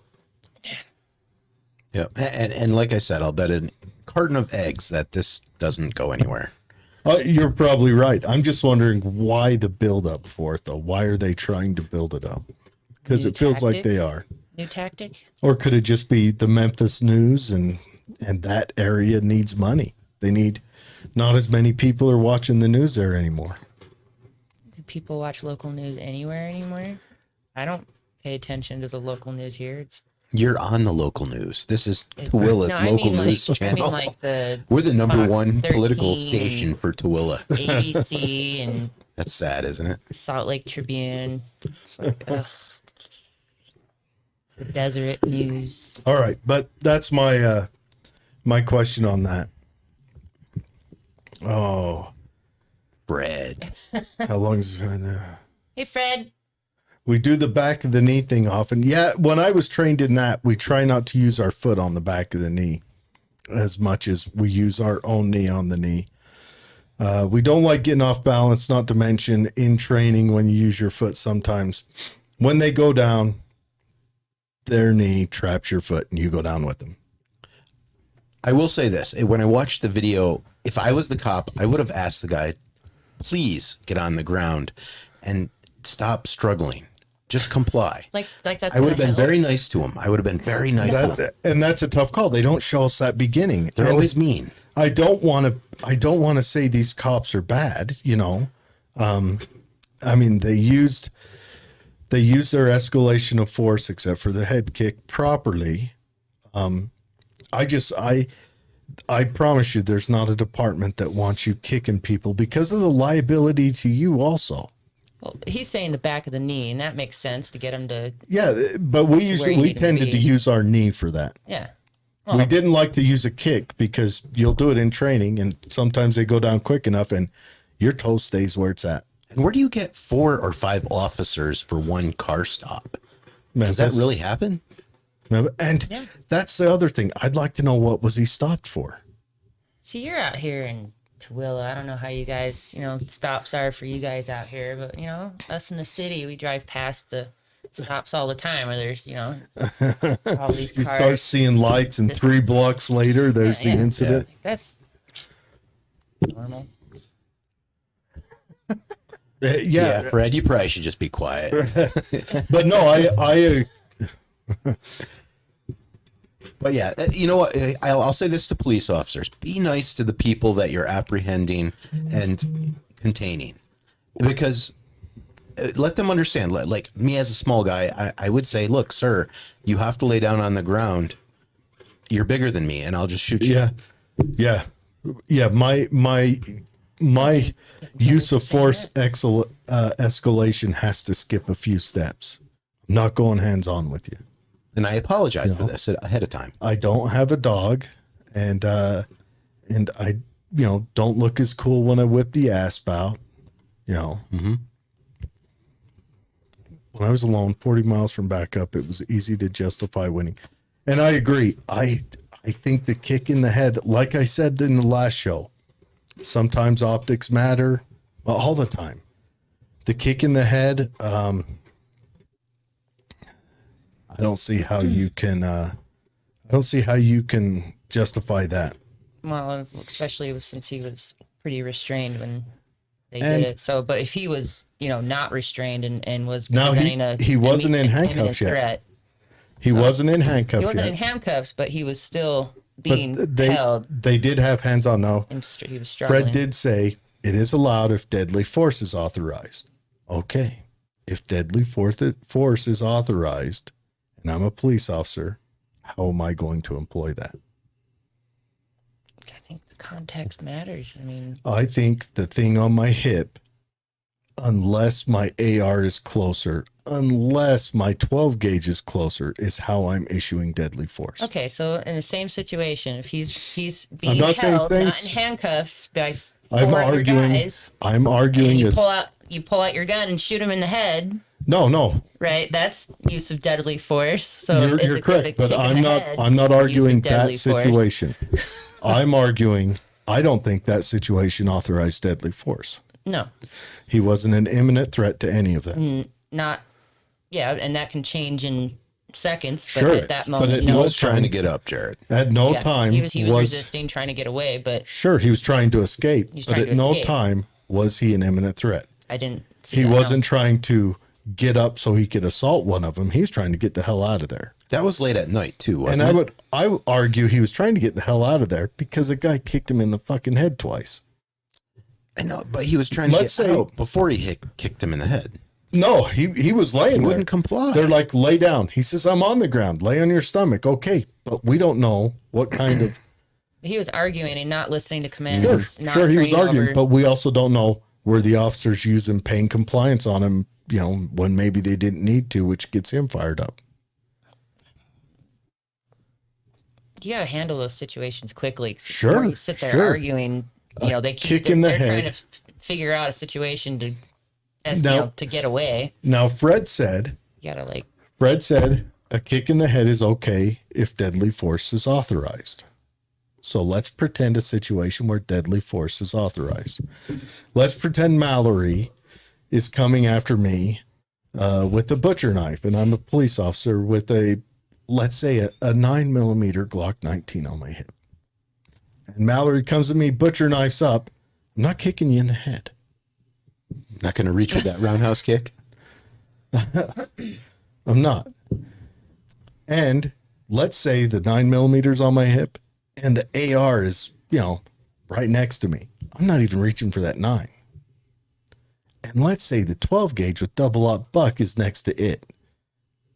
Yeah, and like I said, I'll bet a carton of eggs that this doesn't go anywhere.
You're probably right. I'm just wondering why the build up for it, though. Why are they trying to build it up? Because
New
it feels like
tactic?
they are.
New tactic?
Or could it just be the Memphis news and that area needs money? They need, not as many people are watching the news there anymore.
Do people watch local news anywhere anymore? I don't pay attention to the local news here.
You're on the local news. This is Tooele's local news channel.
I mean like the
We're the number
Fox
one
13
political station for Tooele.
ABC and
That's sad, isn't it?
Salt Lake Tribune. It's like, ugh. The Deseret News.
All right, but that's my my question on that. Oh,
Bread.
how long is it going to...
Hey, Fred.
We do the back of the knee thing often. Yeah, when I was trained in that, we try not to use our foot on the back of the knee as much as we use our own knee on the knee. We don't like getting off balance, not to mention in training when you use your foot sometimes. When they go down, their knee traps your foot and you go down with them.
I will say this. When I watched the video, if I was the cop, I would have asked the guy, please get on the ground and stop struggling. Just comply.
Like that's.
I would have been
help.
very nice to him. I would have been very nice to him.
And that's a tough call. They don't show us that beginning.
They're
And
always mean.
I don't want to say these cops are bad, you know. I mean, they used their escalation of force, except for the head kick, properly. I promise you, there's not a department that wants you kicking people because of the liability to you also.
Well, he's saying the back of the knee, and that makes sense to get him to.
Yeah, but we
you
tended
need
to
to be.
use our knee for that.
Yeah.
We didn't like to use a kick because you'll do it in training and sometimes they go down quick enough and your toe stays where it's at.
And where do you get 4 or 5 officers for one car stop? Does that
Memphis.
really happen?
And
Yeah.
that's the other thing. I'd like to know, what was he stopped for?
See, you're out here in Tooele. I don't know how you guys, stops are for you guys out here, but us in the city, we drive past the stops all the time where there's, all these
You
cars.
start seeing lights and 3 blocks later, there's the incident.
That's normal.
Yeah,
Fred, you probably should just be quiet.
but no, I
But yeah, you know what? I'll say this to police officers: be nice to the people that you're apprehending and containing, because let them understand. Like me as a small guy, I would say, "Look, sir, you have to lay down on the ground. You're bigger than me, and I'll just shoot you."
yeah. My use of force escalation has to skip a few steps. I'm not going hands on with you.
And I apologize for this ahead of time.
I don't have a dog, and I don't look as cool when I whip the asp out. When I was alone, 40 miles from backup, it was easy to justify winning. And I agree. I think the kick in the head, like I said in the last show, sometimes optics matter, all the time. The kick in the head, I don't see how you can. I don't see how you can justify that.
Well, especially since he was pretty restrained when they
And-
did it. So, but if he was, not restrained and was
No,
presenting
he wasn't in
imminent
handcuffs yet.
threat,
He wasn't in
he
handcuffs
wasn't
yet.
in handcuffs, but he was still being
But they
held,
they did have hands on. No,
and he was struggling.
Fred did say it is allowed if deadly force is authorized. Okay, if deadly force is authorized, and I'm a police officer, how am I going to employ that?
I think the context matters. I mean,
I think the thing on my hip, unless my AR is closer, unless my 12 gauge is closer, is how I'm issuing deadly force.
okay, so in the same situation, if he's being
not saying
held, not
things-
in handcuffs by
I'm
four other
arguing.
guys,
I'm
and
arguing
you
as
pull out your gun and shoot him in the head,
no.
right? That's use of deadly force. So
You're,
is
you're
it
correct,
a
but
kick in
I'm
the
not.
head,
I'm not
use of
arguing that
deadly force?
situation. I'm arguing. I don't think that situation authorized deadly force.
No,
He wasn't an imminent threat to any of them.
not. Yeah, and that can change in seconds. But
Sure,
at that
but
moment,
it
He
no.
was
was trying to get up, Jared.
At no
Yeah,
time
he was resisting, trying to get away, but
sure he was trying to escape,
He's
but
trying
at
to
no
escape.
time was he an imminent threat.
I didn't see
He
that, no.
wasn't trying to get up so he could assault one of them. He was trying to get the hell out of there.
That was late at night too, wasn't
And
it?
I would argue he was trying to get the hell out of there because a guy kicked him in the fucking head twice.
I know, but he was trying to
Let's
get
say-
out before he kicked him in the head.
No, he was laying
He
there.
wouldn't comply.
They're like, lay down. He says, I'm on the ground. Lay on your stomach. Okay. But we don't know what kind of.
He was arguing and not listening to commands.
Sure,
not
sure, he was
turning
arguing,
over.
but we also don't know were the officers using pain compliance on him, when maybe they didn't need to, which gets him fired up.
You got to handle those situations quickly.
Sure,
Before you sit there
sure.
arguing, they
kick in the
they're trying
head.
to figure out a situation to,
Now-
to get away.
Now, Fred said
You got to
a kick in the head is okay if deadly force is authorized. So let's pretend a situation where deadly force is authorized. Let's pretend Mallory is coming after me with a butcher knife, and I'm a police officer with let's say a 9mm Glock 19 on my hip. And Mallory comes at me, butcher knife's up. I'm not kicking you in the head.
Not going to reach with that roundhouse kick.
I'm not. And let's say the 9mm on my hip and the AR is, right next to me. I'm not even reaching for that 9. And let's say the 12 gauge with double up buck is next to it.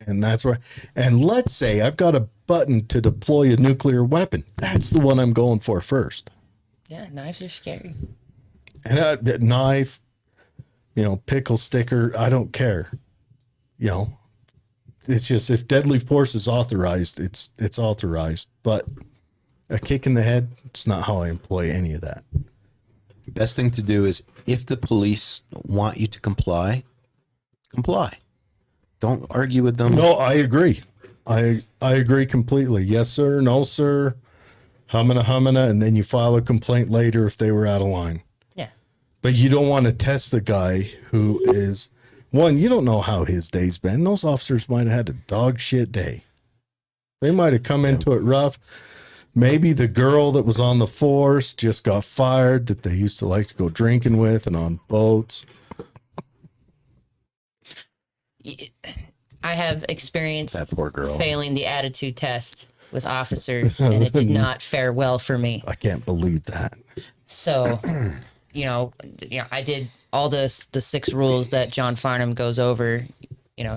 And that's where, and let's say I've got a button to deploy a nuclear weapon. That's the one I'm going for first.
Yeah, knives are scary.
And a knife, pickle sticker, I don't care. It's just if deadly force is authorized, it's authorized. But a kick in the head, it's not how I employ any of that.
Best thing to do is if the police want you to comply, comply. Don't argue with them.
No, I agree. I agree completely. Yes, sir. No, sir. Humana, and then you file a complaint later if they were out of line.
Yeah.
But you don't want to test the guy who is one. You don't know how his day's been. Those officers might have had a dog shit day. They might have come into it rough. Maybe the girl that was on the force just got fired that they used to like to go drinking with and on boats.
I have experience
That poor girl.
failing the attitude test with officers, and it did not fare well for me.
I can't believe that.
So, I did all the 6 rules that John Farnham goes over.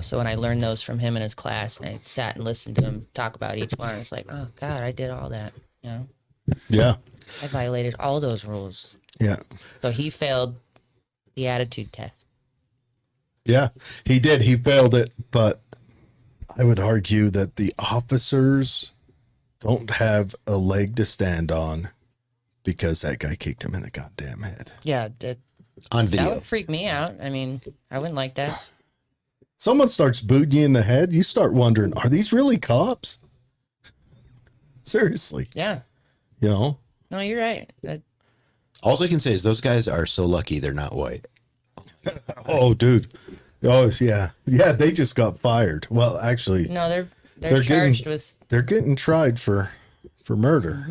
So when I learned those from him in his class, and I sat and listened to him talk about each one, it's like, oh God, I did all that.
Yeah.
I violated all those rules.
Yeah.
So he failed the attitude test.
Yeah, he did. He failed it, but I would argue that the officers don't have a leg to stand on because that guy kicked him in the goddamn head.
Yeah, that
On video.
would freak me out. I mean, I wouldn't like that.
Someone starts booting you in the head, you start wondering, are these really cops? Seriously,
Yeah.
No,
you're right.
All I can say is those guys are so lucky they're not white.
Oh, dude. Oh, yeah. Yeah, they just got fired. Well, actually,
No, they're charged with,
they're getting tried for murder.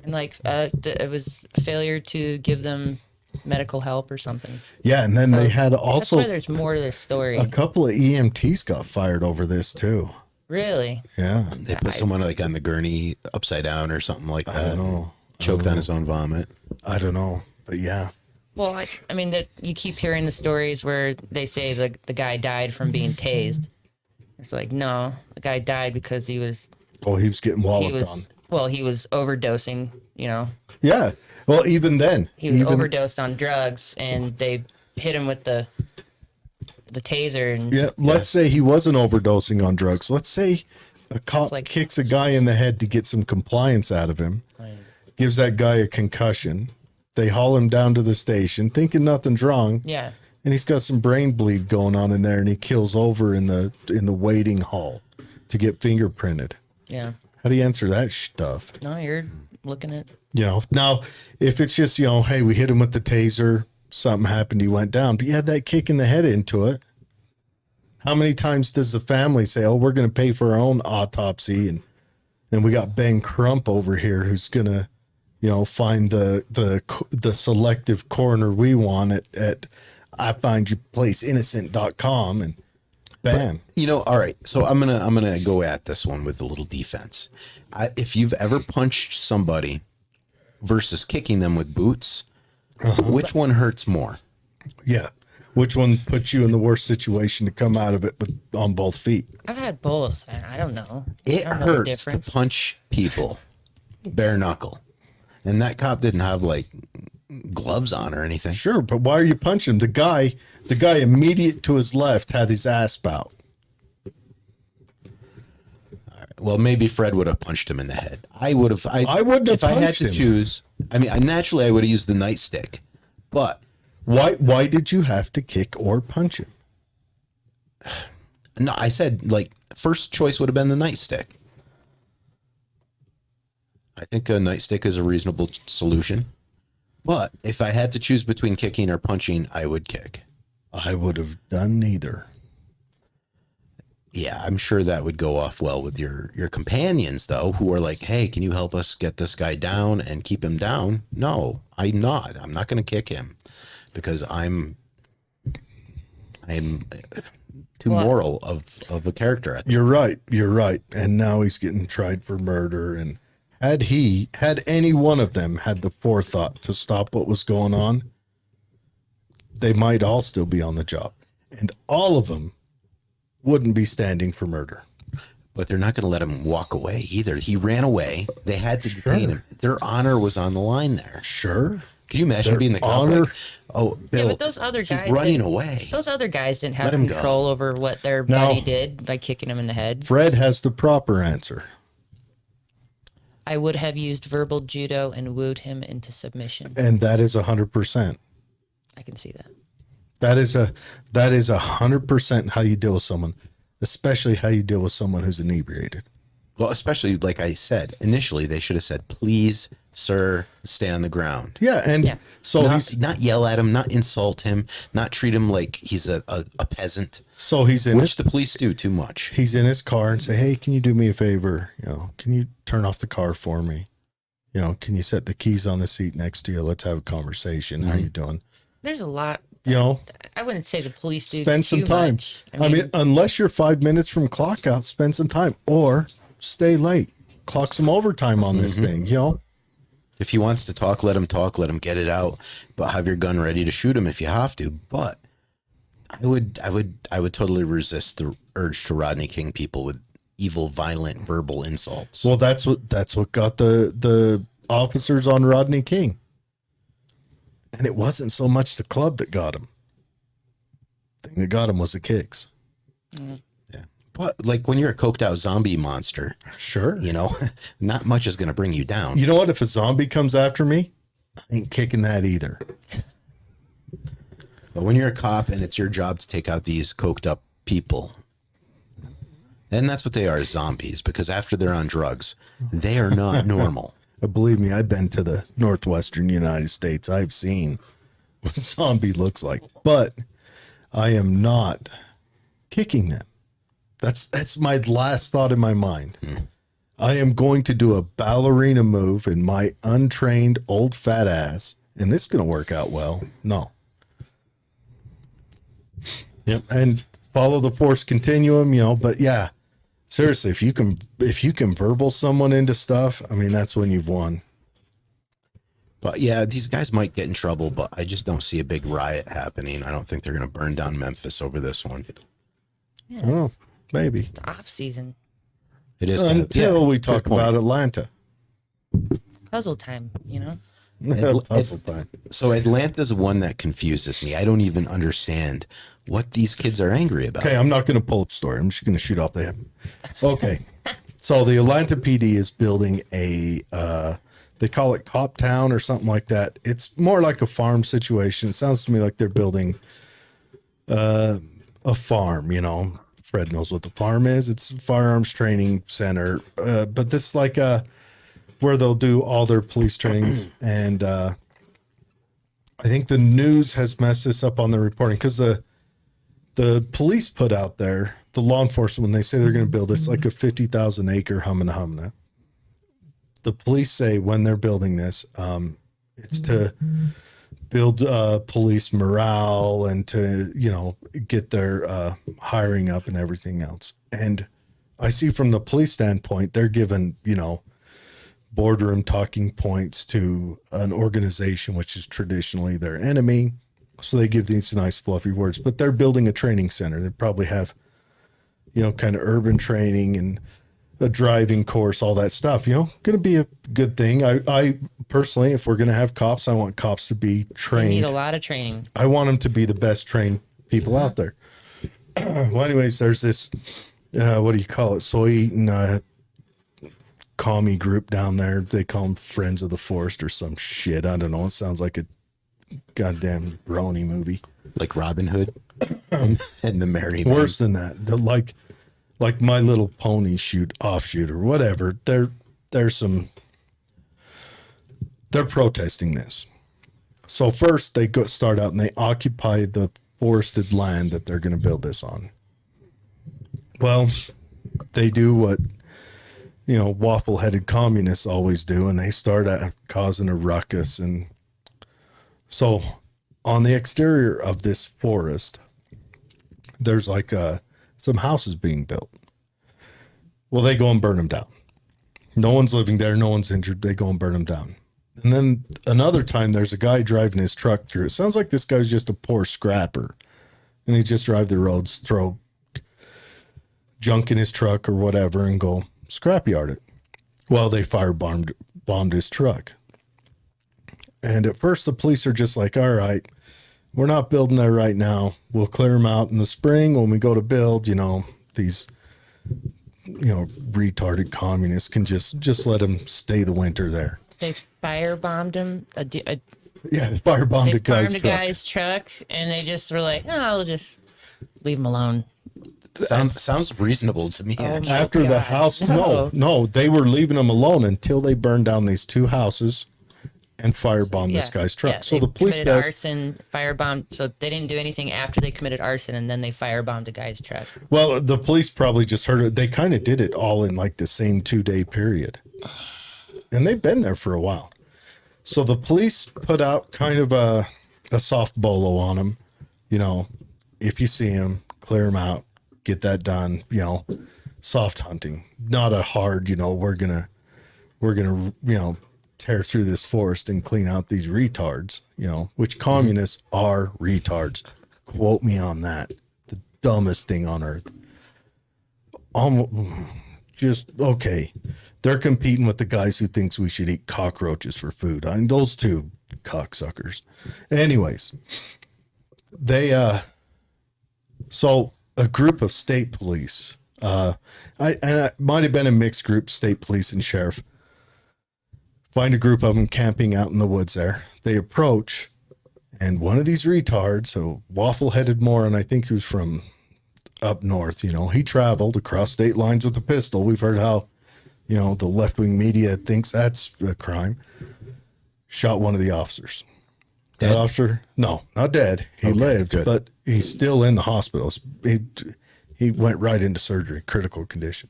and like it was a failure to give them medical help or something.
Yeah, and then they had
That's
also
why there's more to their story.
a couple of EMTs got fired over this too.
Really?
Yeah,
They put someone like on the gurney upside down or something like
I
that.
don't know.
Choked on his own vomit.
I don't know, but yeah,
Well, I mean, that you keep hearing the stories where they say the guy died from being tased. It's like, no, the guy died because he was
he was getting
he
walloped on.
was well, he was overdosing. You know,
Yeah, well, even then,
he was
even,
overdosed on drugs, and they hit him with the taser. And
yeah. Let's say he wasn't overdosing on drugs. Let's say a cop
like-
kicks a guy in the head to get some compliance out of him, gives that guy a concussion. They haul him down to the station, thinking nothing's wrong.
yeah,
And he's got some brain bleed going on in there, and he kills over in the waiting hall to get fingerprinted.
yeah.
How do you answer that stuff?
No, you're looking at.
Now if it's just hey, we hit him with the taser, something happened, he went down, but you had that kick in the head into it. How many times does the family say, "Oh, we're going to pay for our own autopsy," and we got Ben Crump over here who's going to find the selective coroner we want at ifindyourplaceinnocent.com, and bam.
All right. So I'm gonna go at this one with a little defense. If you've ever punched somebody versus kicking them with boots, which one hurts more?
Yeah. Which one puts you in the worst situation to come out of it on both feet?
I've had both. I don't know.
It
I don't know the
hurts to
difference.
punch people bare knuckle, and that cop didn't have like gloves on or anything.
Sure, but why are you punching him? The guy immediate to his left had his ass out.
Well, maybe Fred would have punched him in the head. I would have.
I wouldn't have
if I had
punched
to
him.
choose. I mean, naturally, I would have used the nightstick, but
Why did you have to kick or punch him?
no, I said like first choice would have been the nightstick. I think a nightstick is a reasonable solution, but if I had to choose between kicking or punching, I would kick.
I would have done neither.
Yeah, I'm sure that would go off well with your companions, though, who are like, hey, can you help us get this guy down and keep him down? No, I'm not. I'm not going to kick him because I'm too moral of a character.
You're right. And now he's getting tried for murder. And had any one of them had the forethought to stop what was going on, they might all still be on the job. And all of them wouldn't be standing for murder.
But they're not going to let him walk away either. He ran away. They had to detain him. Their honor was on the line there.
Sure.
Can you imagine
Their
being the cop?
honor-
Like, oh, Bill,
Yeah, but those other
he's
guys
running
didn't-
away.
Those other guys didn't have
Let him go.
control over what their
No.
buddy did by kicking him in the head.
Fred has the proper answer.
I would have used verbal judo and wooed him into submission.
And that is 100%.
I can see that.
That is 100% how you deal with someone, especially how you deal with someone who's inebriated.
Well, especially like I said, initially they should have said, please, sir, stay on the ground.
Yeah, and
Yeah.
so
Not yell at him, not insult him, not treat him like he's a peasant,
he's in
which the police do too much.
he's in his car and say, "Hey, can you do me a favor? Can you turn off the car for me? Can you set the keys on the seat next to you? Let's have a conversation. How you doing?
There's a lot. I wouldn't say the police do
Spend some
too
time.
much.
I mean, unless you're 5 minutes from clock out, spend some time or stay late. Clock some overtime on this thing.
If he wants to talk, let him talk, let him get it out, but have your gun ready to shoot him if you have to. But I would totally resist the urge to Rodney King people with evil, violent, verbal insults.
Well, that's what got the officers on Rodney King. And it wasn't so much the club that got him. The thing that got him was the kicks.
Yeah. But like when you're a coked out zombie monster,
Sure.
not much is going to bring you down.
You know what? If a zombie comes after me, I ain't kicking that either.
But when you're a cop and it's your job to take out these coked up people, and that's what they are, zombies, because after they're on drugs, they are not normal.
Believe me, I've been to the northwestern United States. I've seen what a zombie looks like, but I am not kicking them. That's my last thought in my mind. I am going to do a ballerina move in my untrained old fat ass, and this is going to work out well. No. Yep. And follow the force continuum, but yeah, seriously, if you can verbal someone into stuff, I mean, that's when you've won.
But yeah, these guys might get in trouble, but I just don't see a big riot happening. I don't think they're going to burn down Memphis over this one.
Yeah,
Oh, maybe.
it's the off season.
It is
Until we
good
talk
point.
about Atlanta.
Puzzle time,
Puzzle time.
So Atlanta's one that confuses me. I don't even understand what these kids are angry about.
Okay, I'm not going to pull up story. I'm just going to shoot off the hip. Okay. So the Atlanta PD is building a, they call it Cop Town or something like that. It's more like a farm situation. It sounds to me like they're building a farm, Fred knows what the farm is. It's a firearms training center. But this is like where they'll do all their police trainings. And I think the news has messed this up on the reporting because the police put out there, the law enforcement, when they say they're going to build this, like a 50,000 acre humana. The police say when they're building this, it's to build police morale and to, get their hiring up and everything else. And I see from the police standpoint, they're given, boardroom talking points to an organization, which is traditionally their enemy. So they give these nice fluffy words, but they're building a training center. They probably have, kind of urban training and a driving course, all that stuff, going to be a good thing. I personally, if we're going to have cops, I want cops to be
They
trained.
need a lot of training.
I want them to be the best trained people out there. Well, anyways, there's this, what do you call it? Soy eating, commie group down there. They call them Friends of the Forest or some shit. I don't know. It sounds like a goddamn brony movie.
Like Robin Hood and the Merry Men.
Worse than that. Like My Little Pony offshoot or whatever. They're protesting this. So first they start out and they occupy the forested land that they're going to build this on. Well, they do what waffle-headed communists always do, and they start causing a ruckus. And so on the exterior of this forest, there's like some houses being built. Well, they go and burn them down. No one's living there. No one's injured. They go and burn them down. And then another time, there's a guy driving his truck through. It sounds like this guy's just a poor scrapper. And he just drive the roads, throw junk in his truck or whatever, and go scrapyard it. Well, they bombed his truck. And at first, the police are just like, all right, we're not building there right now. We'll clear them out in the spring when we go to build. These, retarded communists can just let them stay the winter there.
They firebombed him.
Yeah, firebombed
They
a guy's
farmed a
truck.
guy's truck, and they just were like, "No, we'll just leave him alone."
Sounds reasonable to me.
Oh,
actually.
my
After the
God,
house,
no.
no, they were leaving him alone until they burned down these two houses and firebombed this guy's truck.
Yeah,
So
they
the police
committed
does.
arson, firebombed. So they didn't do anything after they committed arson, and then they firebombed a guy's truck.
Well, the police probably just heard it. They kind of did it all in like the same 2-day period. And they've been there for a while. So the police put out kind of a soft bolo on them. If you see him, clear him out, get that done, soft hunting. Not a hard, we're gonna, tear through this forest and clean out these retards, which communists are retards. Quote me on that. The dumbest thing on earth. Just okay. They're competing with the guys who thinks we should eat cockroaches for food. I mean, those two cocksuckers. Anyways, so a group of state police, it might have been a mixed group, state police and sheriff, find a group of them camping out in the woods there. They approach, and one of these retards, a waffle-headed moron, I think he was from up north, he traveled across state lines with a pistol. We've heard how, the left-wing media thinks that's a crime. Shot one of the officers.
Dead?
That officer, no, not dead. He lived,
good.
but he's still in the hospital. He went right into surgery, critical condition.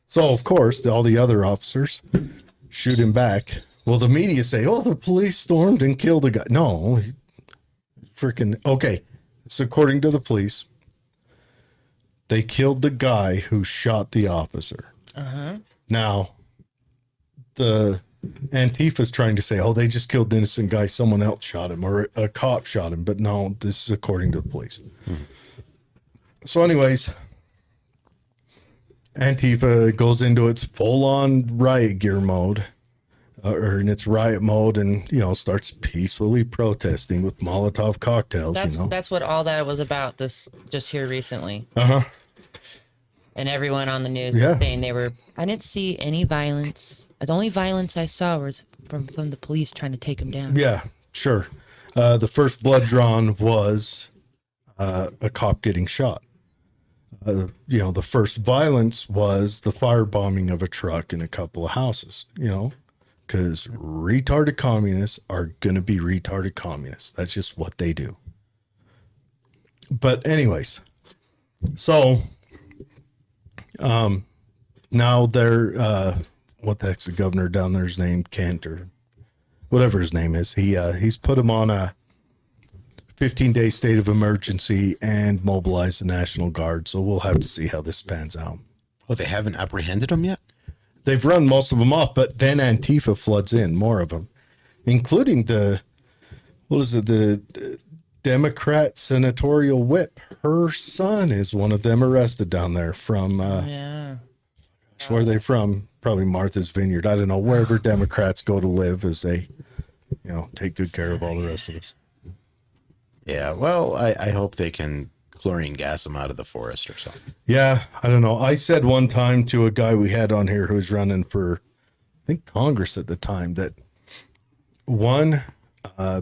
So, of course, all the other officers shoot him back. Well, the media say, oh, the police stormed and killed a guy. No, freaking, okay. It's according to the police. They killed the guy who shot the officer. Now, the Antifa's trying to say, oh, they just killed the innocent guy. Someone else shot him or a cop shot him. But no, this is according to the police. So anyways, Antifa goes into its full-on riot gear mode, or in its riot mode, and starts peacefully protesting with Molotov cocktails.
That's what all that was about. This just here recently, and everyone on the news was saying I didn't see any violence. The only violence I saw was from the police trying to take him down.
Yeah, sure. The first blood drawn was a cop getting shot. The first violence was the firebombing of a truck in a couple of houses, because retarded communists are going to be retarded communists. That's just what they do. But anyways, so now they're, what the heck's the governor down there's named Kent or whatever his name is. He's put him on a 15-day state of emergency and mobilized the National Guard. So we'll have to see how this pans out.
Oh, they haven't apprehended him yet?
They've run most of them off, but then Antifa floods in, more of them, including the Democrat senatorial whip. Her son is one of them arrested down there from, where are they from? Probably Martha's Vineyard. I don't know, wherever Democrats go to live as they, take good care of all the rest of us.
Yeah, well, I hope they can chlorine gas them out of the forest or something.
Yeah, I don't know. I said one time to a guy we had on here who was running for, I think, Congress at the time, that one,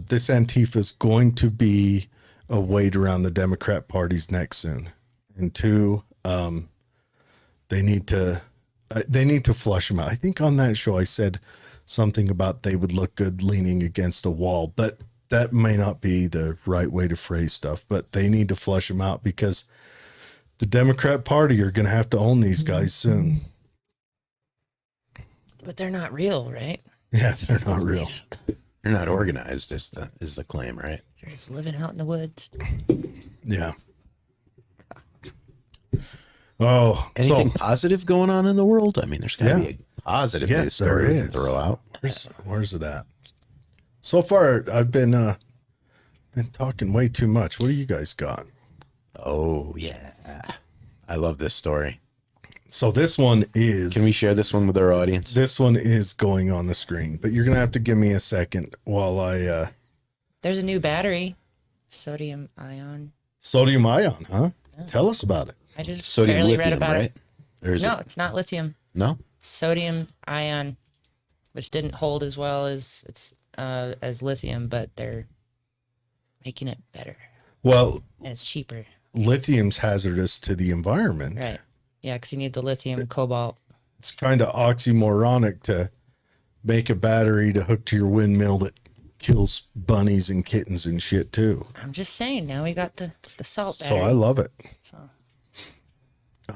this Antifa is going to be a weight around the Democrat Party's neck soon. And two, they need to flush them out. I think on that show I said something about they would look good leaning against a wall, but that may not be the right way to phrase stuff, but they need to flush them out because the Democrat Party are going to have to own these guys soon.
But they're not real, right?
Yeah, they're not real.
They're not organized is the claim, right?
They're just living out in the woods.
Yeah. Oh,
anything positive going on in the world? I mean, there's got to be a positive news story
there
to
is.
throw out.
Where's it at? So far, I've been talking way too much. What do you guys got?
Oh, yeah. I love this story.
So this one is...
Can we share this one with our audience?
This one is going on the screen, but you're going to have to give me a second while I...
There's a new battery, sodium ion.
Sodium ion, huh? Yeah. Tell us about it.
I just
sodium
barely
lithium,
read about
right?
it. No, it's not lithium.
No?
Sodium ion, which didn't hold as well as lithium, but they're making it better.
Well,
and it's cheaper.
Lithium's hazardous to the environment.
Right. Yeah, because you need the lithium, cobalt.
It's kind of oxymoronic to make a battery to hook to your windmill that kills bunnies and kittens and shit too.
I'm just saying, now we got the salt battery.
So I love it.
So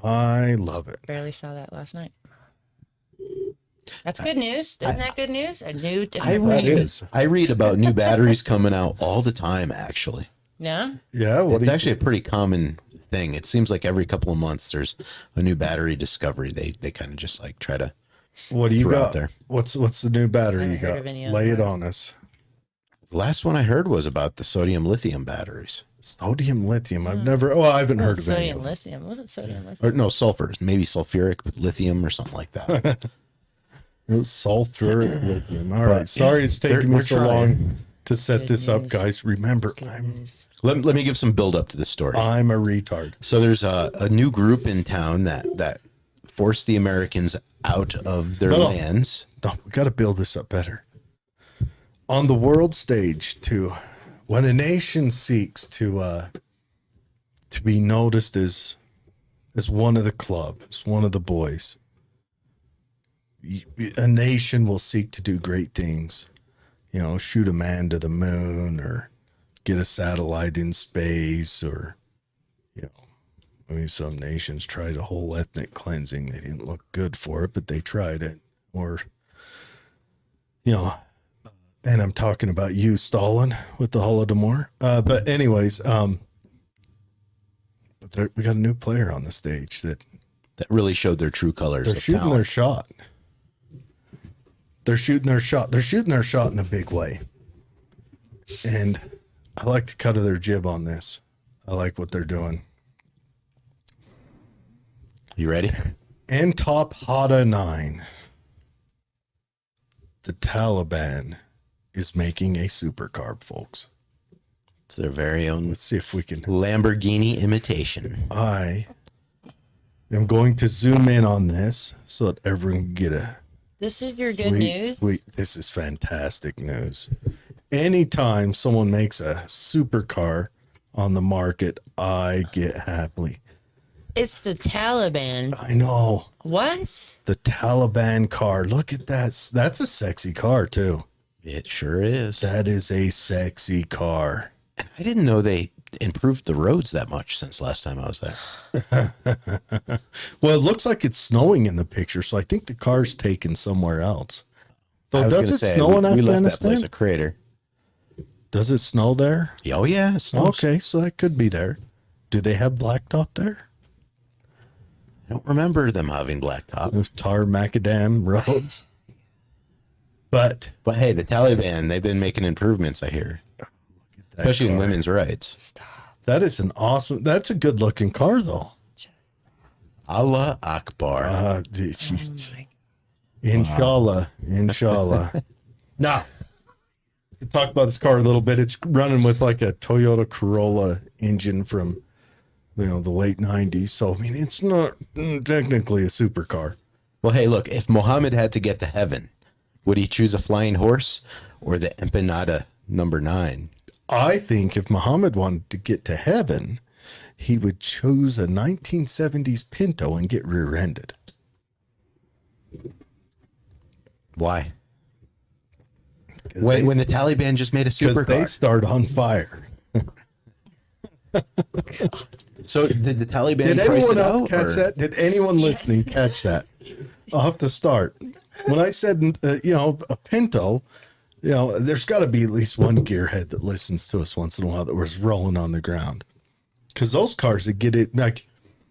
I love it.
Barely saw that last night. That's good news. Isn't that good news? A new different
I read about new batteries coming out all the time, actually.
Yeah?
Yeah. Well,
it's actually a pretty common thing. It seems like every couple of months there's a new battery discovery. They kind of just like try to
what do you got
there.
What's the new battery you got? Lay it on us.
The last one I heard was about the sodium lithium batteries.
Sodium lithium. I haven't heard of it.
Sodium lithium. Was it sodium lithium?
Or no, sulfur. Maybe sulfuric lithium or something like that.
It was sulfuric lithium. All right. Sorry it's taking me so long to set this up, guys. Remember,
let me give some build up to this story.
I'm a retard.
So there's a new group in town that forced the Americans out of their lands.
No, we got to build this up better. On the world stage, when a nation seeks to be noticed as one of the club, as one of the boys, a nation will seek to do great things. Shoot a man to the moon or get a satellite in space or, I mean, some nations tried a whole ethnic cleansing. They didn't look good for it, but they tried it. Or, you know, and I'm talking about you, Stalin, with the Holodomor. But anyways, but we got a new player on the stage that
really showed their true colors.
they're shooting their shot. They're shooting their shot. They're shooting their shot in a big way. And I like the cut of their jib on this. I like what they're doing.
You ready?
Antop Hada 9. The Taliban is making a supercarb, folks.
It's their very own
Let's see if we can.
Lamborghini imitation.
I am going to zoom in on this so that everyone can get a
This is your good news.
This is fantastic news. Anytime someone makes a supercar on the market, I get happy.
It's the Taliban.
I know.
What?
The Taliban car. Look at that. That's a sexy car, too.
It sure is.
That is a sexy car.
I didn't know they improved the roads that much since last time I was there.
Well, it looks like it's snowing in the picture, so I think the car's taken somewhere else.
I
Though,
was
does
gonna
it
say,
snow in
we left that
Afghanistan?
place a crater.
Does it snow there?
Oh yeah, it snows.
Okay, so that could be there. Do they have blacktop there?
I don't remember them having blacktop.
With tar macadam roads. But
But hey, the Taliban, they've been making improvements, I hear. Especially in women's rights.
Stop.
that is an awesome, that's a good looking car though.
Allah Akbar.
Oh
Inshallah. Inshallah. Now, to talk about this car a little bit, it's running with like a Toyota Corolla engine from, the late 90s. So, I mean, it's not technically a supercar.
Well, hey, look, if Muhammad had to get to heaven, would he choose a flying horse or the Empanada number 9?
I think if Muhammad wanted to get to heaven, he would choose a 1970s Pinto and get rear-ended.
Why? When the Taliban just made a
Because they
supercar.
start on fire.
So did the Taliban
Did
price
anyone
it
else
out?
catch
or-
that? Did anyone listening catch that? I'll have to start. When I said, a Pinto, there's got to be at least one gearhead that listens to us once in a while that was rolling on the ground. Because those cars that get it, like,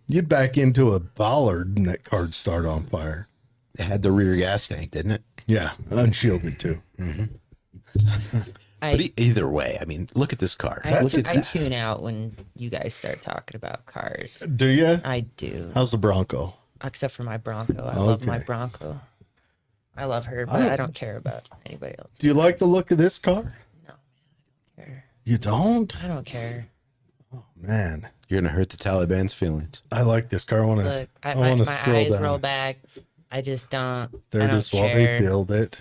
you'd back into a bollard and that car'd start on fire.
It had the rear gas tank, didn't it?
Yeah, unshielded too.
But either way, I mean, look at this car. Look at
I
that.
tune out when you guys start talking about cars.
Do you?
I do.
How's the Bronco?
Except for my Bronco. I love my
Okay.
Bronco. I love her, but I don't care about anybody else.
Do you like the look of this car?
No, man, I don't care.
You don't?
I don't care.
Man,
You're going to hurt the Taliban's feelings.
I like this car. I want
Look,
to
my
scroll
eyes
down.
roll back. I just don't.
There
I
it
don't
is while they
care.
build it.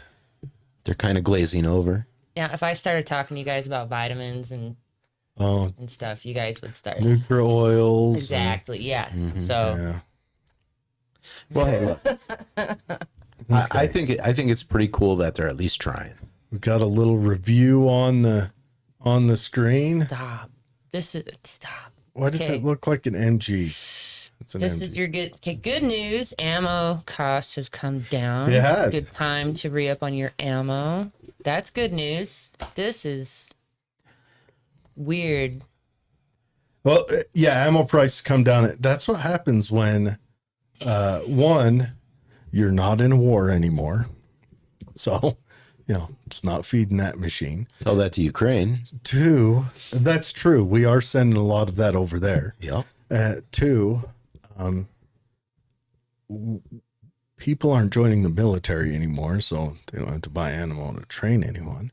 They're kind of glazing over.
Yeah, if I started talking to you guys about vitamins and
Oh,
stuff, you guys would start.
neutral oils.
Exactly. Yeah. So
Yeah.
Well, hey, look. I think it's pretty cool that they're at least trying.
We got a little review on the screen.
stop. Stop.
Why does
Okay.
it look like an MG? It's an
This
MG.
is your good. Okay, good news. Ammo cost has come down.
It has.
Good time to re-up on your ammo. That's good news. This is weird.
Well, yeah, ammo prices come down. That's what happens when, one, you're not in a war anymore. So, it's not feeding that machine.
Tell that to Ukraine.
Two, that's true. We are sending a lot of that over there.
Yep.
Two, people aren't joining the military anymore, so they don't have to buy ammo to train anyone.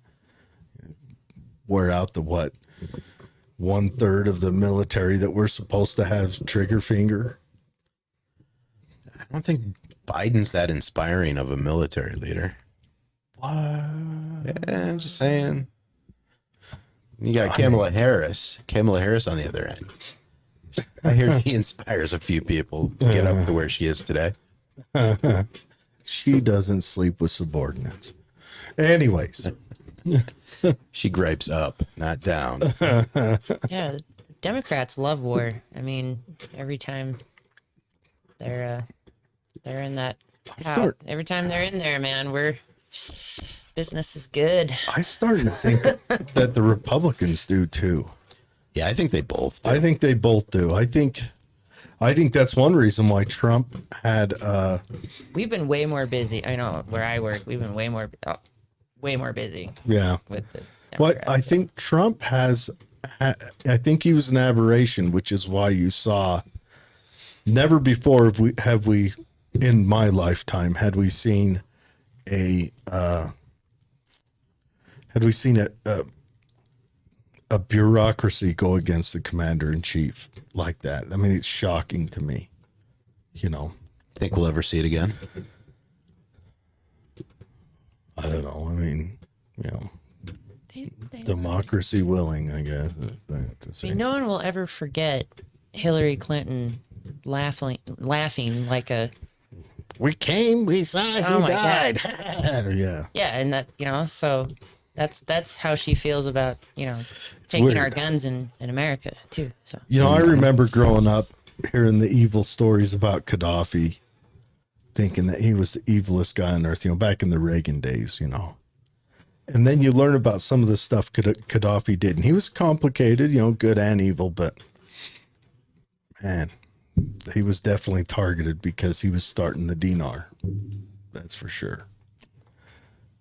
Wear out the 1/3 of the military that we're supposed to have trigger finger.
I don't think Biden's that inspiring of a military leader.
What?
Yeah, I'm just saying. You got Kamala Harris on the other end. I hear he inspires a few people to get up to where she is today.
She doesn't sleep with subordinates. Anyways,
She gripes up, not down.
Yeah, Democrats love war. I mean, every time they're in that every time they're in there, man, business is good.
I starting to think that the Republicans do too.
Yeah, I think they both do.
I think they both do. I think that's one reason why Trump had
We've been way more busy. I know where I work, we've been way more busy
yeah.
with the
Well,
Democrats.
I think Trump I think he was an aberration, which is why you saw never before have we in my lifetime had we seen a bureaucracy go against the commander in chief like that. I mean, it's shocking to me.
Think we'll ever see it again?
I don't know. I mean,
They-
democracy willing, I guess. I have to
I
say.
mean, no one will ever forget Hillary Clinton laughing like a
We came, we saw, he
Oh my
died.
God.
Yeah.
yeah, and that so that's how she feels about taking our
weird.
guns in America too. So
I remember growing up hearing the evil stories about Gaddafi, thinking that he was the evilest guy on earth, back in the Reagan days, And then you learn about some of the stuff Gaddafi did. And he was complicated, good and evil, but man, he was definitely targeted because he was starting the dinar. That's for sure.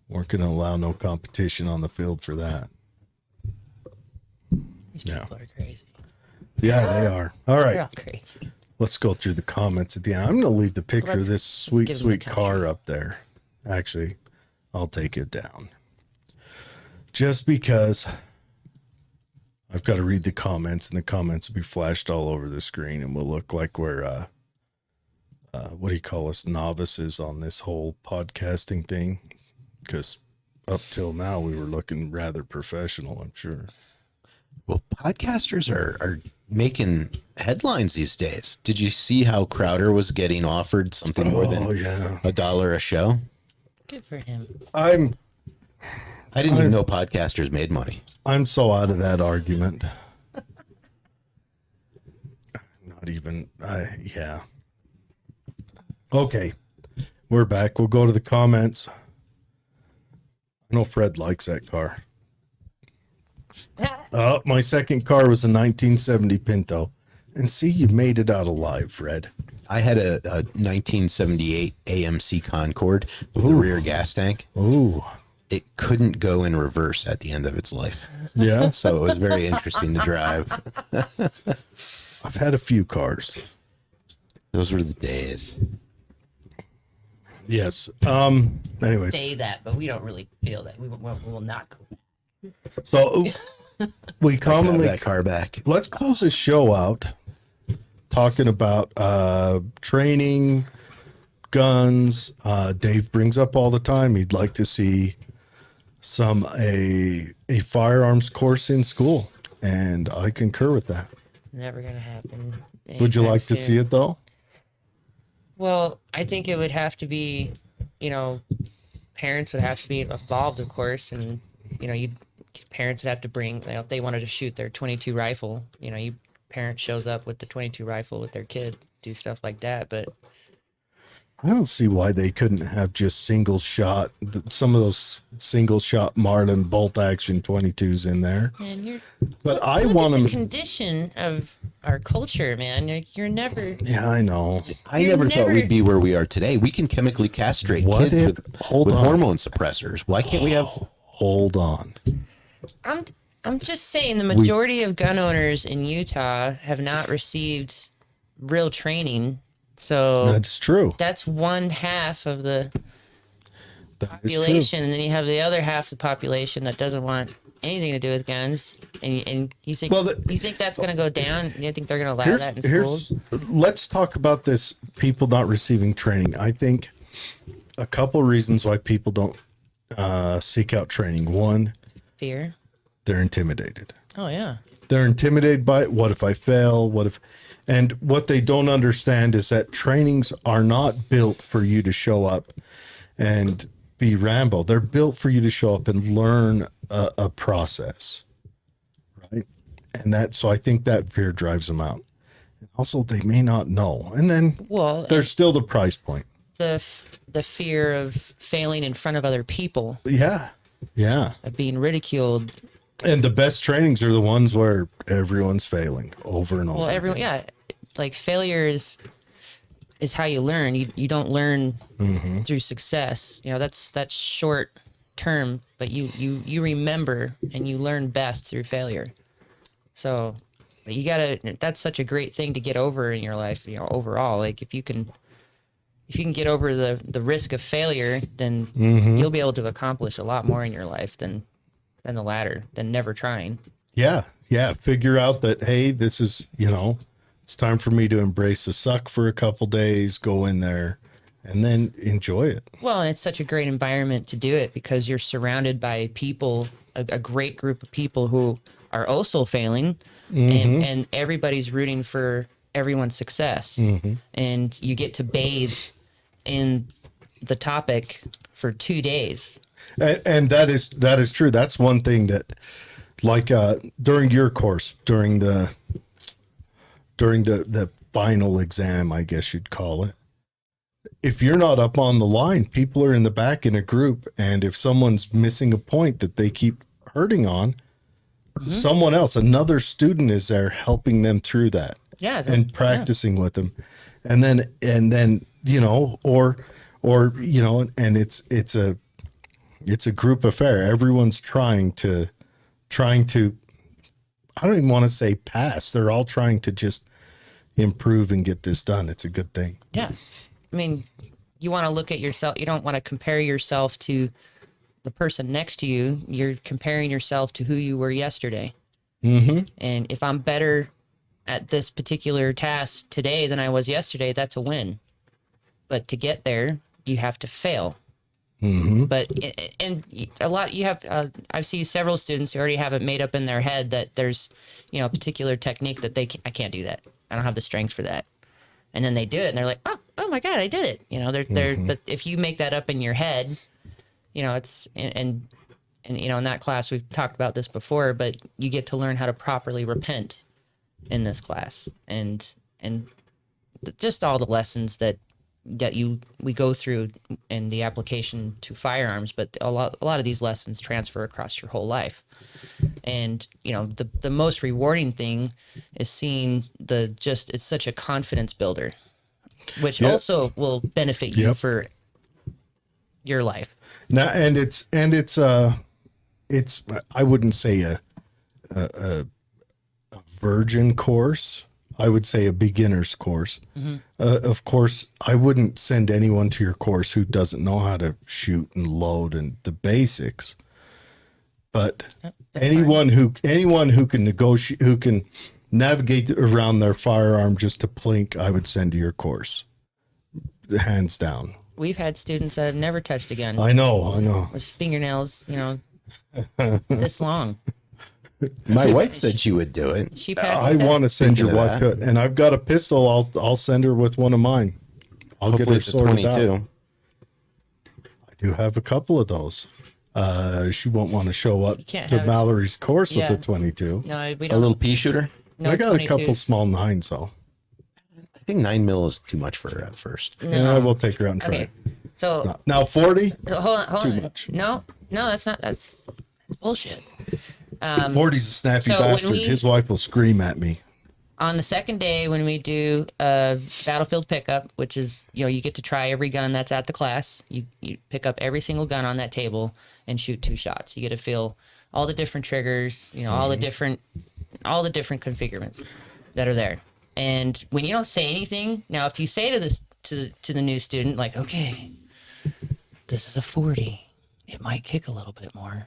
Weren't going to allow no competition on the field for that.
these
Yeah.
people are crazy.
Yeah, they are. All right.
They're all crazy.
Let's go through the comments at the end. I'm going to leave the picture of
Let's-
this sweet,
give them the
sweet car up there. Actually, I'll take it down. Just because I've got to read the comments, and the comments will be flashed all over the screen, and we'll look like we're, what do you call us, novices on this whole podcasting thing? Because up till now, we were looking rather professional, I'm sure.
Well, podcasters are making headlines these days. Did you see how Crowder was getting offered something more than
yeah.
$1 a show?
Good for him.
I'm
I didn't even know podcasters made money.
so out of that argument. Not even, yeah. Okay, we're back. We'll go to the comments. I know Fred likes that car. My second car was a 1970 Pinto. And see, you made it out alive, Fred.
I had a 1978 AMC Concorde with the rear gas tank.
Ooh,
It couldn't go in reverse at the end of its life.
yeah.
So it was very interesting to drive.
I've had a few cars.
Those were the days.
Yes. Anyways,
Say that, but we don't really feel that. We will not go.
so we
Have
commonly
that car back.
let's close this show out talking about training, guns. Dave brings up all the time he'd like to see a firearms course in school, and I concur with that.
It's never gonna happen.
Would you
anytime
like to
soon.
see it though?
Well, I think it would have to be, parents would have to be involved, of course, and parents would have to bring, if they wanted to shoot their 22 rifle, parent shows up with the 22 rifle with their kid, do stuff like that. But
I don't see why they couldn't have just single shot, some of those single shot Marlin bolt action 22s in there.
man,
But I
look
want
at the
them.
condition of our culture, man. You're never.
Yeah, I know.
I
You're
never thought
never-
we'd be where we are today. We can chemically castrate
What
kids
if- hold
with
on.
hormone suppressors. Why can't we have?
Hold on.
I'm just saying the majority of gun owners in Utah have not received real training. So
That's true.
that's one half of the
That is true.
population, and then you have the other half of the population that doesn't want anything to do with guns. And you think you think that's going to go down? You think they're going to allow that in schools?
Let's talk about this. People not receiving training. I think a couple reasons why people don't seek out training. One,
Fear.
they're intimidated.
Oh yeah.
They're intimidated by it. What if I fail? And what they don't understand is that trainings are not built for you to show up and be Rambo. They're built for you to show up and learn a process, right? so I think that fear drives them out. Also, they may not know. And then
Well,
there's still the price point.
the fear of failing in front of other people,
Yeah. Yeah.
of being ridiculed.
And the best trainings are the ones where everyone's failing over and over.
Well, everyone,
again.
yeah, like failure is how you learn. You don't learn through success. You know, that's short term, but you remember and you learn best through failure. So you gotta. That's such a great thing to get over in your life. You know, overall, like if you can get over the risk of failure, then you'll be able to accomplish a lot more in your life than the latter, than never trying.
Yeah. Yeah. Figure out that, hey, this is, it's time for me to embrace the suck for a couple days, go in there and then enjoy it.
Well, and it's such a great environment to do it because you're surrounded by people, a great group of people who are also failing, and everybody's rooting for everyone's success. And you get to bathe in the topic for 2 days.
And that is true. That's one thing that, like, during your course, during the final exam, I guess you'd call it, if you're not up on the line, people are in the back in a group, and if someone's missing a point that they keep hurting on, someone else, another student is there helping them through that.
Yeah,
and practicing with them. And then and it's a group affair. Everyone's trying to I don't even want to say pass. They're all trying to just improve and get this done. It's a good thing.
Yeah. I mean, you want to look at yourself. You don't want to compare yourself to the person next to you. You're comparing yourself to who you were yesterday. And if I'm better at this particular task today than I was yesterday, that's a win. But to get there, you have to fail. But and a lot you have. I've seen several students who already have it made up in their head that there's, a particular technique that I can't do that. I don't have the strength for that. And then they do it, and they're like, oh my god, I did it. They're. But if you make that up in your head, it's and in that class we've talked about this before, but you get to learn how to properly repent in this class, and just all the lessons that we go through in the application to firearms, but a lot of these lessons transfer across your whole life. And the most rewarding thing is seeing it's such a confidence builder, which also will benefit you for your life.
Now, and it's I wouldn't say a virgin course. I would say a beginner's course. Of course, I wouldn't send anyone to your course who doesn't know how to shoot and load and the basics. But anyone who can negotiate, who can navigate around their firearm just to plink, I would send to your course, hands down.
We've had students that have never touched a gun.
I know.
With fingernails, this long.
My wife said she would do it.
She passed.
I want to send your
Speaking of
wife
that.
to it, and I've got a pistol. I'll send her with one of mine. I'll
Hopefully
get her
it's a
sorted
22.
out. I do have a couple of those. She won't want to show up
can't
to
have-
Mallory's course
Yeah.
with the 22.
No, we
A
don't.
little pea shooter.
No
I got a couple
22s.
small 9s, though.
I think 9 mil is too much for her at first.
Yeah, I will take her out and try.
Okay. So
Now 40,
hold on.
much.
No, that's bullshit.
40's a snappy
so when
bastard. His wife will scream at me.
On the second day, when we do a battlefield pickup, which is, you get to try every gun that's at the class. You pick up every single gun on that table and shoot 2 shots. You get to feel all the different triggers, all the different configurements that are there. And when you don't say anything, now if you say to the new student, like, okay, this is a 40, it might kick a little bit more,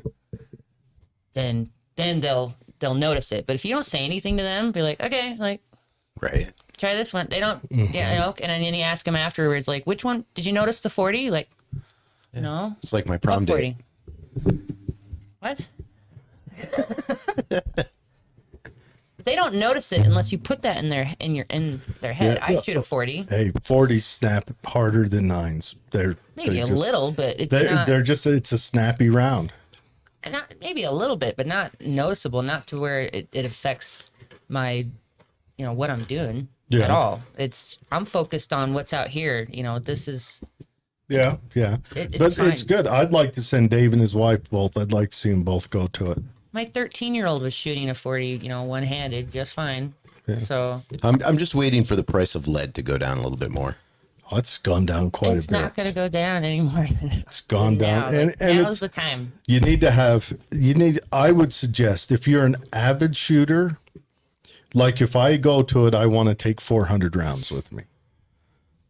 then they'll notice it. But if you don't say anything to them, be like, okay, like,
Right.
try this one. They don't, and then you ask them afterwards, like, which one did you notice the 40? Like, no,
It's like my prom
what
date.
40? What? They don't notice it unless you put that in their head.
Yeah.
I shoot a 40,
Hey, 40s snap harder than 9s.
maybe a little, but it's
They're
not.
just, it's a snappy round.
and not, maybe a little bit, but not noticeable, not to where it affects my, what I'm doing
Yeah.
at all. I'm focused on what's out here. This is,
Yeah.
it's
But
fine.
it's good. I'd like to send Dave and his wife both. I'd like to see them both go to it.
My 13-year-old was shooting a 40, one-handed just fine. So
I'm just waiting for the price of lead to go down a little bit more.
Oh, it's gone down quite
it's
a bit.
not going to go down anymore.
It's gone down.
Now,
And
now's
it's,
the time.
I would suggest if you're an avid shooter, like if I go to it, I want to take 400 rounds with me.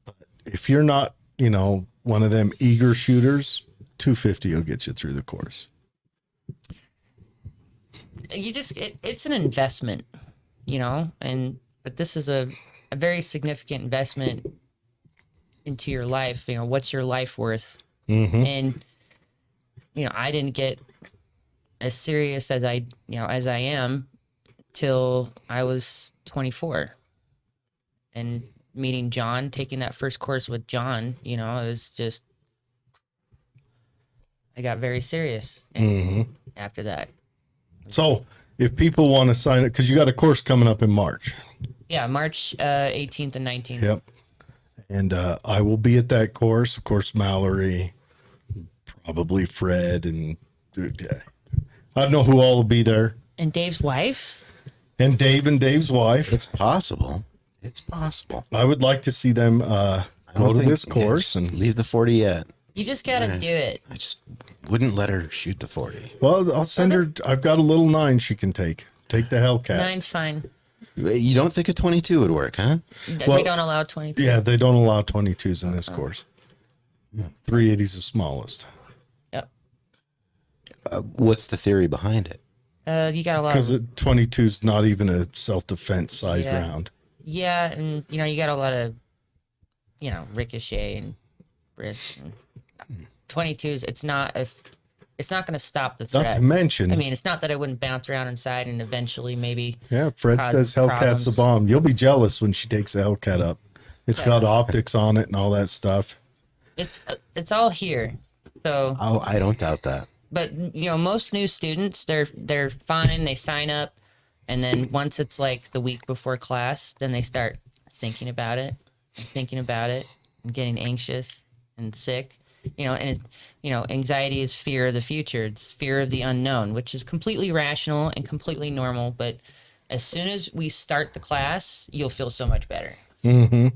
But if you're not, one of them eager shooters, 250 will get you through the course.
It's an investment, but this is a very significant investment into your life. What's your life worth?
Mm-hmm.
And I didn't get as serious as I am till I was 24, and meeting John, taking that first course with John, it was just, I got very serious after that.
So if people want to sign up, because you got a course coming up in March.
Yeah, March 18th and 19th.
Yep. And I will be at that course. Of course, Mallory, probably Fred, and I don't know who all will be there.
And Dave's wife?
And Dave and Dave's wife.
It's possible. It's possible.
I would like to see them go to this course.
And
And
leave the 40 yet.
You just got to do it.
I just wouldn't let her shoot the 40.
well, I'll send her. I've got a little 9 she can take. Take the Hellcat.
9's fine.
You don't think a 22 would work, huh?
Well,
We don't allow 22.
Yeah, they don't allow 22s in this course. 380 is the smallest.
Yep.
What's the theory behind it?
You got a lot
Because
of...
a 22 is not even a self-defense size
Yeah.
round.
Yeah, and, you got a lot of, ricochet and risk. And 22s, it's not going to stop the
Not
threat.
to mention,
I mean, it's not that I wouldn't bounce around inside and eventually maybe...
yeah, Fred
cause
says Hellcat's the
problems.
bomb. You'll be jealous when she takes the Hellcat up. It's got optics on it and all that stuff.
It's all here. So,
Oh, I don't doubt that.
but most new students, they're fine. They sign up, and then once it's like the week before class, then they start thinking about it, and getting anxious and sick. Anxiety is fear of the future. It's fear of the unknown, which is completely rational and completely normal. But as soon as we start the class, you'll feel so much better.
Mm-hmm.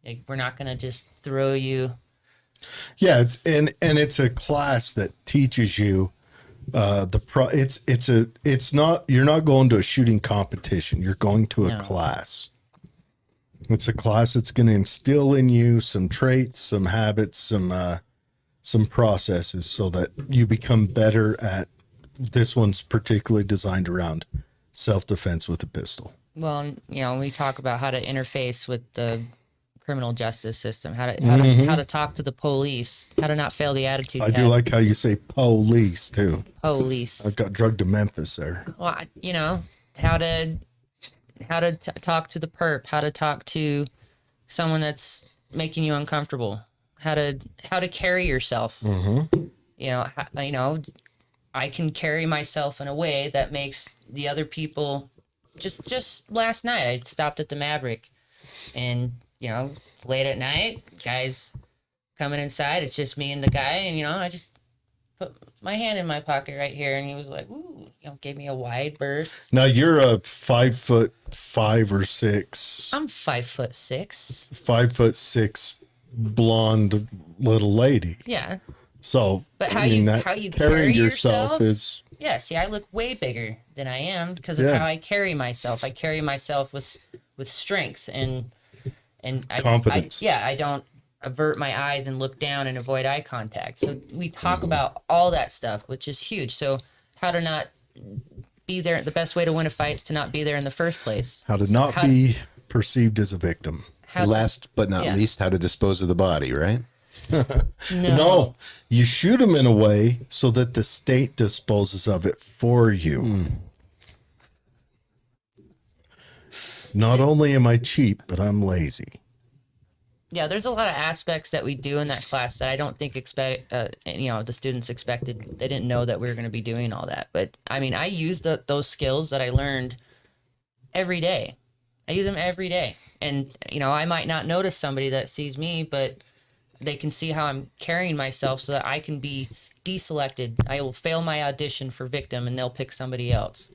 Like, we're not gonna just throw you.
Yeah, it's a class that teaches you it's not, you're not going to a shooting competition. You're going to a
No.
class. It's a class that's going to instill in you some traits, some habits, some processes so that you become better at. This one's particularly designed around self-defense with a pistol.
Well, we talk about how to interface with the criminal justice system, how to talk to the police, how to not fail the attitude
I
test.
do like how you say police too.
Police.
I've got drugged to Memphis there.
Well, how to talk to the perp, how to talk to someone that's making you uncomfortable, how to carry yourself. I can carry myself in a way that makes the other people. Just last night, I stopped at the Maverick, and it's late at night. Guys coming inside. It's just me and the guy, and I just put my hand in my pocket right here, and he was like, "Ooh," gave me a wide berth.
Now you're a 5'5" or 6.
I'm 5'6".
5'6" blonde little lady.
Yeah,
So,
but how
I mean,
you
carrying
carry
yourself
yourself
is
Yeah, see, I look way bigger than I am because of
Yeah.
how I carry myself. I carry myself with strength and
Confidence.
I don't avert my eyes and look down and avoid eye contact. So we talk about all that stuff, which is huge. So how to not be there. The best way to win a fight is to not be there in the first place.
how to
So
not be perceived as a victim.
Last but not
Yeah.
least, how to dispose of the body, right?
No, you shoot them in a way so that the state disposes of it for you. Not only am I cheap, but I'm lazy.
Yeah, there's a lot of aspects that we do in that class that I don't think the students expected. They didn't know that we were going to be doing all that. But I mean, I use those skills that I learned every day. I use them every day. And, I might not notice somebody that sees me, but they can see how I'm carrying myself so that I can be deselected. I will fail my audition for victim and they'll pick somebody else.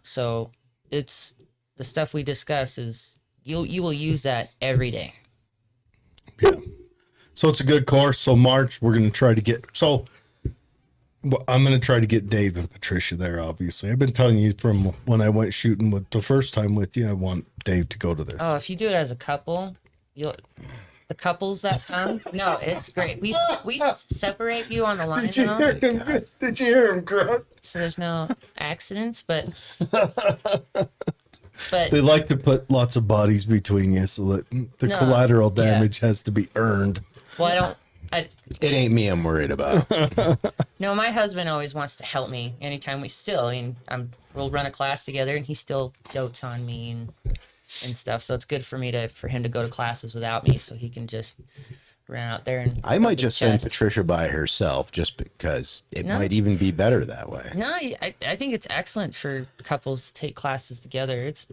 So it's the stuff we discuss is you will use that every day.
Yeah. So it's a good course. So March, we're going to try to get, I'm going to try to get Dave and Patricia there, obviously. I've been telling you from when I went shooting with the first time with you, I want Dave to go to this.
Oh, if you do it as a couple, the couples that come, no, it's great. We separate you on the line, though,
Did you hear him grunt?
so there's no accidents, but
They like to put lots of bodies between you so that the
No,
collateral
yeah.
damage has to be earned.
well,
It ain't me I'm worried about.
no, my husband always wants to help me anytime we'll run a class together and he still dotes on me and stuff. So it's good for him to go to classes without me so he can just run out there and
I might
build
just
his
send
chest.
Patricia by herself just because it
No.
might even be better that way.
No, I think it's excellent for couples to take classes together. It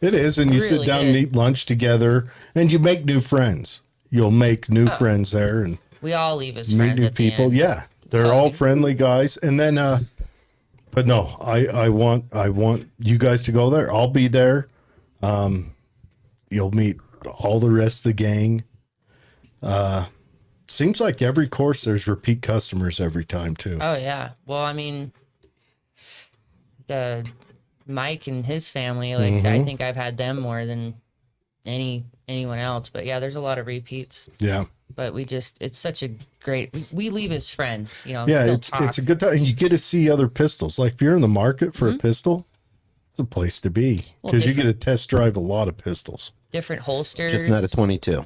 is, and you sit
Really
down and
good.
eat lunch together, and you make new friends. You'll make new friends there and
we all leave as
meet
friends
new
at the
people.
end.
Yeah, they're
Oh,
all
yeah.
friendly guys. And then, but no, I want you guys to go there. I'll be there. You'll meet all the rest of the gang. Seems like every course there's repeat customers every time too.
Oh yeah. Well, I mean, the Mike and his family, like I think I've had them more than anyone else. But yeah, there's a lot of repeats.
Yeah.
But it's such a great. We leave as friends,
Yeah,
still
it's
talk.
a good time, and you get to see other pistols. Like if you're in the market for a pistol, it's a place to be
Well,
because you get to test drive a lot of pistols.
different holsters.
Just not a 22.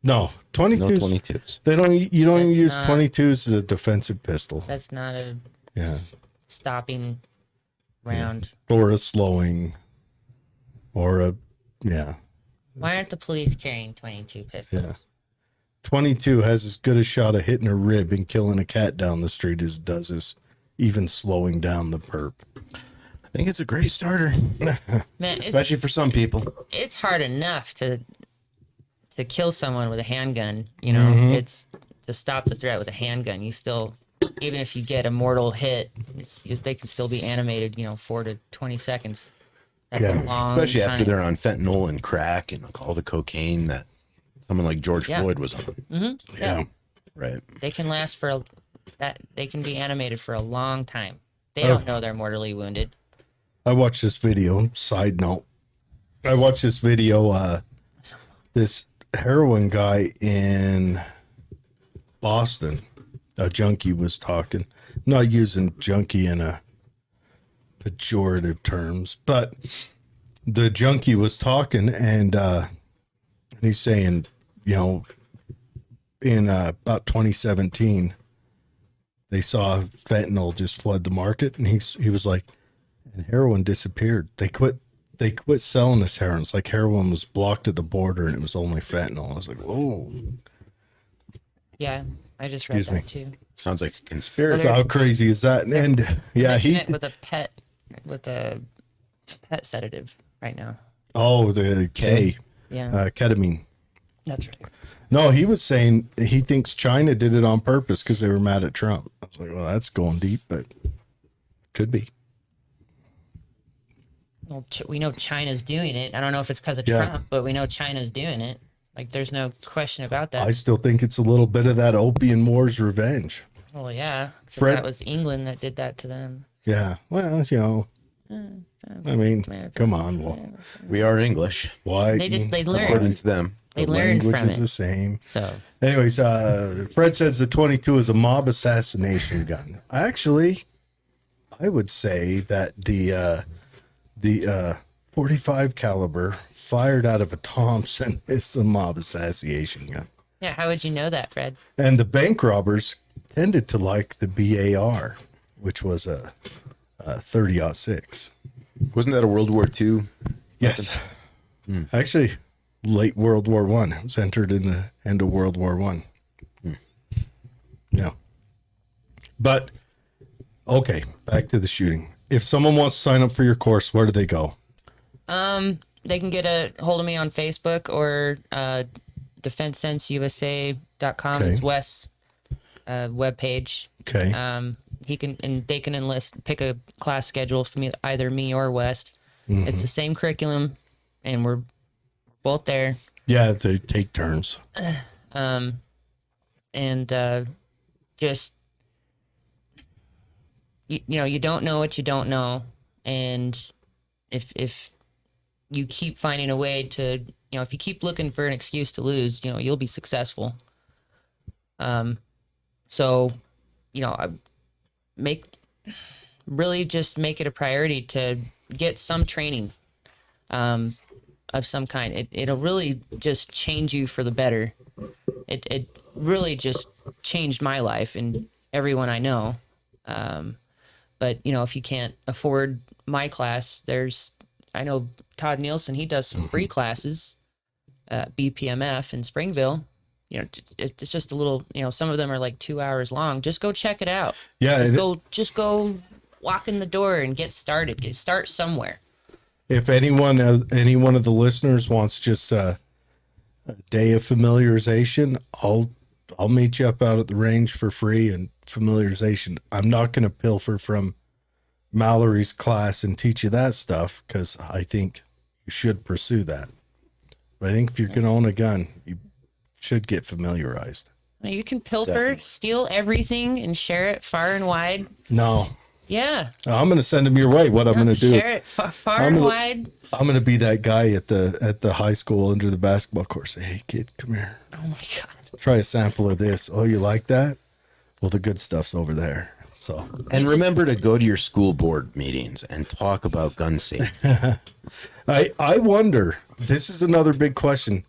No, 22s.
No 22s.
They don't. You don't
That's
use
not-
22s as a defensive pistol.
That's not a
Yeah,
stopping round.
or a slowing, or a
Why aren't the police carrying 22 pistols?
Yeah. 22 has as good a shot of hitting a rib and killing a cat down the street as it does as even slowing down the perp.
I think it's a great starter,
Man,
especially for some people.
it's hard enough to kill someone with a handgun. It's to stop the threat with a handgun. You still, even if you get a mortal hit, they can still be animated. 4 to 20 seconds. That's
Yeah.
a long
Especially after
time.
they're on fentanyl and crack and all the cocaine that someone like George
Yeah.
Floyd was on.
Yeah.
Right.
They can last they can be animated for a long time. They
Oh.
don't know they're mortally wounded.
I watched this video. Side note, I watched this video. This heroin guy in Boston, a junkie, was talking. Not using junkie in a pejorative terms, but the junkie was talking, and he's saying, in about 2017, they saw fentanyl just flood the market, and he was like, and heroin disappeared. They quit selling us heroin. It's like heroin was blocked at the border and it was only fentanyl. I was like, whoa.
Yeah, I just read
Excuse me.
that too.
Sounds like a conspiracy.
Well,
How crazy is that? And yeah,
Mention
he
it with a pet sedative right now.
the K
Yeah,
ketamine.
that's right.
No, he was saying he thinks China did it on purpose because they were mad at Trump. I was like, well, that's going deep, but could be.
Well, we know China's doing it. I don't know if it's because of
Yeah.
Trump, but we know China's doing it. Like, there's no question about that.
I still think it's a little bit of that opium war's revenge.
Well, yeah. Except
Fred-
that was England that did that to them.
Yeah. Well, I mean, come on.
We are English,
Why?
They
Mm,
according
learned.
to them.
They
the
learned
language
from
is
it.
the same.
So,
Anyways, Fred says the 22 is a mob assassination gun. Actually, I would say that the 45 caliber fired out of a Thompson is a mob assassination gun.
yeah, how would you know that, Fred?
And the bank robbers tended to like the BAR, which was a 30-06.
Wasn't that a World War II?
Yes. Actually, late World War One. It was entered in the end of World War One. Yeah. But okay, back to the shooting. If someone wants to sign up for your course, where do they go?
They can get a hold of me on Facebook or DefenseSenseUSA.com is Wes' webpage.
Okay.
They can pick a class schedule for me, either me or West. It's the same curriculum, and we're both there.
Yeah, they take turns.
Just you don't know what you don't know, and if you keep finding a way to, if you keep looking for an excuse to lose, you'll be successful. So, I just make it a priority to get some training, of some kind. It'll really just change you for the better. It really just changed my life and everyone I know. But if you can't afford my class, I know Todd Nielsen, he does some free classes at BPMF in Springville. It's just a little, some of them are like 2 hours long. Just go check it out.
Yeah.
Just go walk in the door and get started. Start somewhere.
If any one of the listeners wants just a day of familiarization, I'll meet you up out at the range for free and familiarization. I'm not going to pilfer from Mallory's class and teach you that stuff, because I think you should pursue that. But I think if you're going to own a gun, you should get familiarized.
You can pilfer, steal everything, and share it far and wide.
No.
Yeah.
I'm going to send them your way. What I'm going to do
share it far and wide.
I'm going to be that guy at the high school under the basketball court. Say, hey, kid, come here.
Oh, my God.
Try a sample of this. Oh, you like that? Well, the good stuff's over there. So,
And remember to go to your school board meetings and talk about gun safety.
I wonder, this is another big question.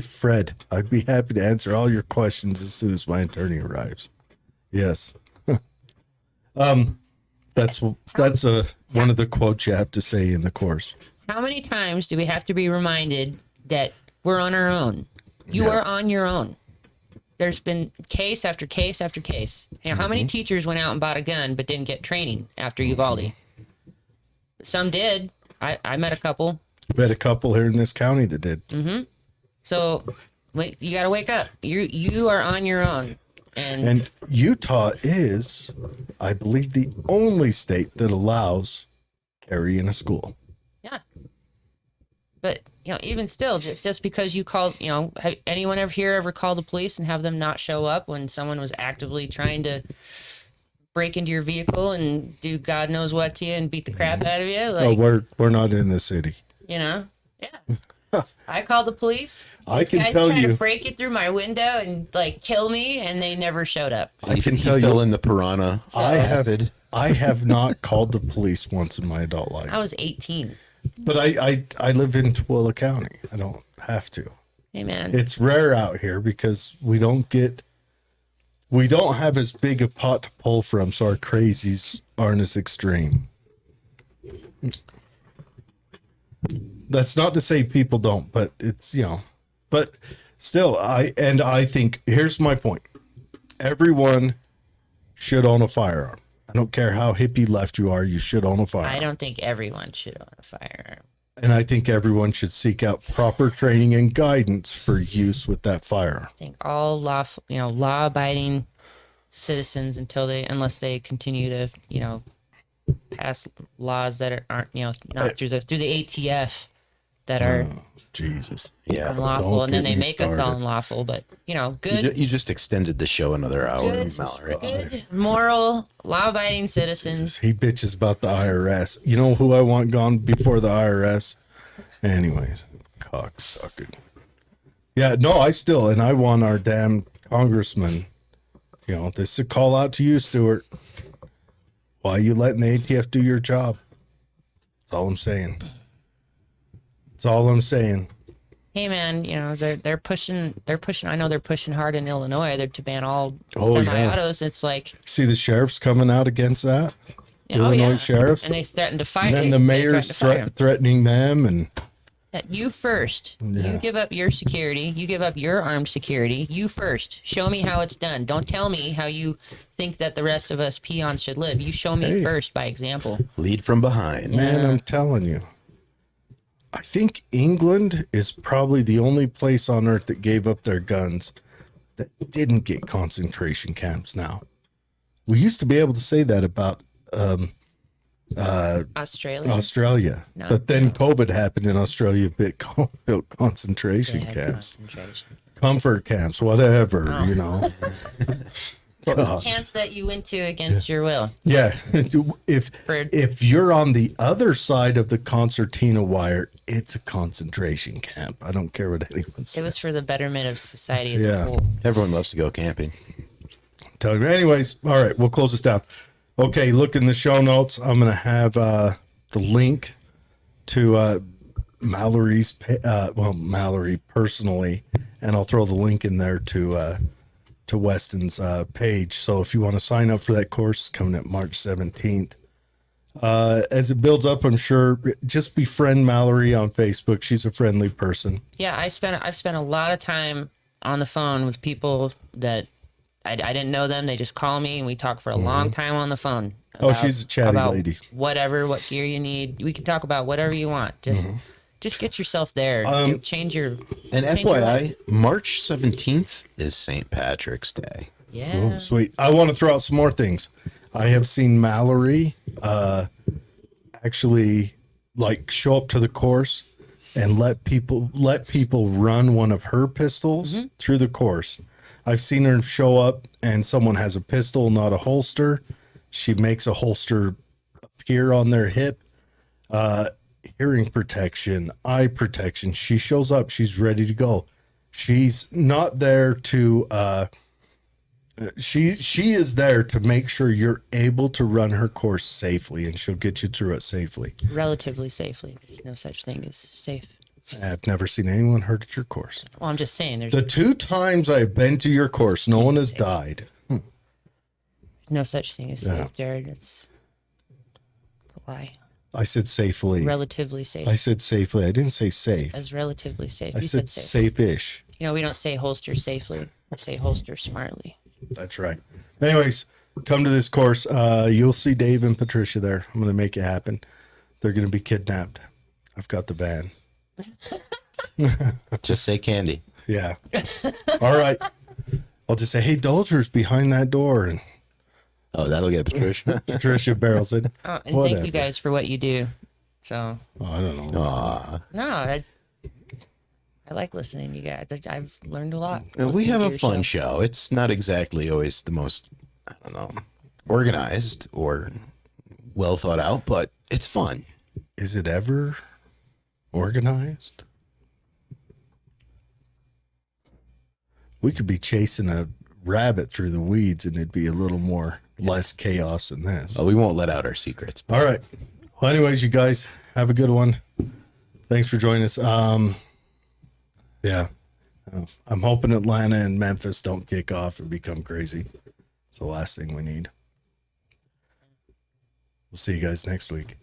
Fred, I'd be happy to answer all your questions as soon as my attorney arrives. Yes. That's one of the quotes you have to say in the course.
How many times do we have to be reminded that we're on our own? You are on your own. There's been case after case after case. How many teachers went out and bought a gun but didn't get training after Uvalde? Some did. I met a couple.
We had a couple here in this county that did.
So you got to wake up. You are on your own.
And Utah is, I believe, the only state that allows carry in a school.
Yeah. But, even still, just because you called, have anyone ever called the police and have them not show up when someone was actively trying to break into your vehicle and do God knows what to you and beat the crap out of you? Like,
we're not in the city.
Yeah. I called the police.
I can
guys
tell
tried
you.
to break it through my window and kill me, and they never showed up.
I can tell
He
you.
fell in the piranha.
I have not called the police once in my adult life.
I was 18.
But I live in Tooele County. I don't have to.
Hey, man.
It's rare out here because we don't have as big a pot to pull from, so our crazies aren't as extreme. That's not to say people don't, but it's, but still, I think, here's my point. Everyone should own a firearm. I don't care how hippie left you are, you should own a firearm.
I don't think everyone should own a firearm.
And I think everyone should seek out proper training and guidance for use with that firearm.
I think all law-abiding citizens, unless they continue to, pass laws that aren't, not through the ATF that are
Jesus.
Yeah.
unlawful,
don't
and then
get
they
me
make us all
started.
unlawful. But good,
You just extended the show another hour, Mallory.
good, moral, law-abiding citizens.
He bitches about the IRS. You know who I want gone before the IRS? Anyways, cocksucker. Yeah, no, I want our damn congressman. This is a call out to you, Stuart. Why are you letting the ATF do your job? That's all I'm saying. That's all I'm saying.
Hey, man, they're pushing. I know they're pushing hard in Illinois. They're to ban all
Oh, yeah.
semi-autos. It's like,
See the sheriff's coming out against that? Illinois sheriffs.
And they threatened to fire.
And then the mayor's threatening them, and
You first.
Yeah.
You give up your security. You give up your armed security. You first. Show me how it's done. Don't tell me how you think that the rest of us peons should live. You show me first by example.
Lead from behind.
man, I'm telling you, I think England is probably the only place on earth that gave up their guns that didn't get concentration camps. Now, we used to be able to say that about Australia,
No.
but then COVID happened in Australia. Built concentration
They had
camps,
concentration.
comfort camps, whatever, you know.
Camps that you went to against your will.
Yeah, if you're on the other side of the concertina wire, it's a concentration camp. I don't care what anyone says.
It was for the betterment of society as
Yeah.
a whole.
Everyone loves to go camping.
Tell you. Anyways, all right, we'll close this down. Okay, look in the show notes. I'm going to have the link to Mallory's, Mallory personally, and I'll throw the link in there to Weston's page. So if you want to sign up for that course, it's coming at March 17th. As it builds up, I'm sure just befriend Mallory on Facebook. She's a friendly person.
Yeah, I've spent a lot of time on the phone with people that I didn't know them. They just call me and we talk for a long time on the phone.
She's a chatty lady.
What gear you need. We can talk about whatever you want. Just get yourself there. Change your.
And
change your life.
FYI, March 17th is St. Patrick's Day.
Yeah.
Oh, sweet. I want to throw out some more things. I have seen Mallory actually like show up to the course and let people run one of her pistols through the course. I've seen her show up and someone has a pistol, not a holster. She makes a holster appear on their hip. Hearing protection, eye protection. She shows up. She's ready to go. She's not there to she is there to make sure you're able to run her course safely, and she'll get you through it safely.
Relatively safely. There's no such thing as safe.
I've never seen anyone hurt at your course.
Well, I'm just saying there's
The 2 times I've been to your course, no one has died.
no such thing as
Yeah.
safe, Jared. It's a lie.
I said safely.
Relatively safe.
I said safely. I didn't say safe.
As relatively safe.
I
You
said
safe.
safe-ish.
You know, we don't say holster safely. We say holster smartly.
That's right. Anyways, come to this course. You'll see Dave and Patricia there. I'm going to make it happen. They're going to be kidnapped. I've got the van.
Just say candy.
Yeah. All right. I'll just say, hey, Dozer's behind that door. And
Oh, that'll get Patricia.
Patricia barrels it.
Oh, and
Whatever.
thank you guys for what you do. So,
Oh, I don't know.
Aw.
no, I like listening to you guys. I've learned a lot.
We
listening
have
to
a
your
fun
show.
show. It's not exactly always the most, I don't know, organized or well thought out, but it's fun.
Is it ever organized? We could be chasing a rabbit through the weeds and it'd be a little more less chaos than this.
Well, we won't let out our secrets.
All right. Well, anyways, you guys have a good one. Thanks for joining us. Yeah. I'm hoping Atlanta and Memphis don't kick off and become crazy. It's the last thing we need. We'll see you guys next week.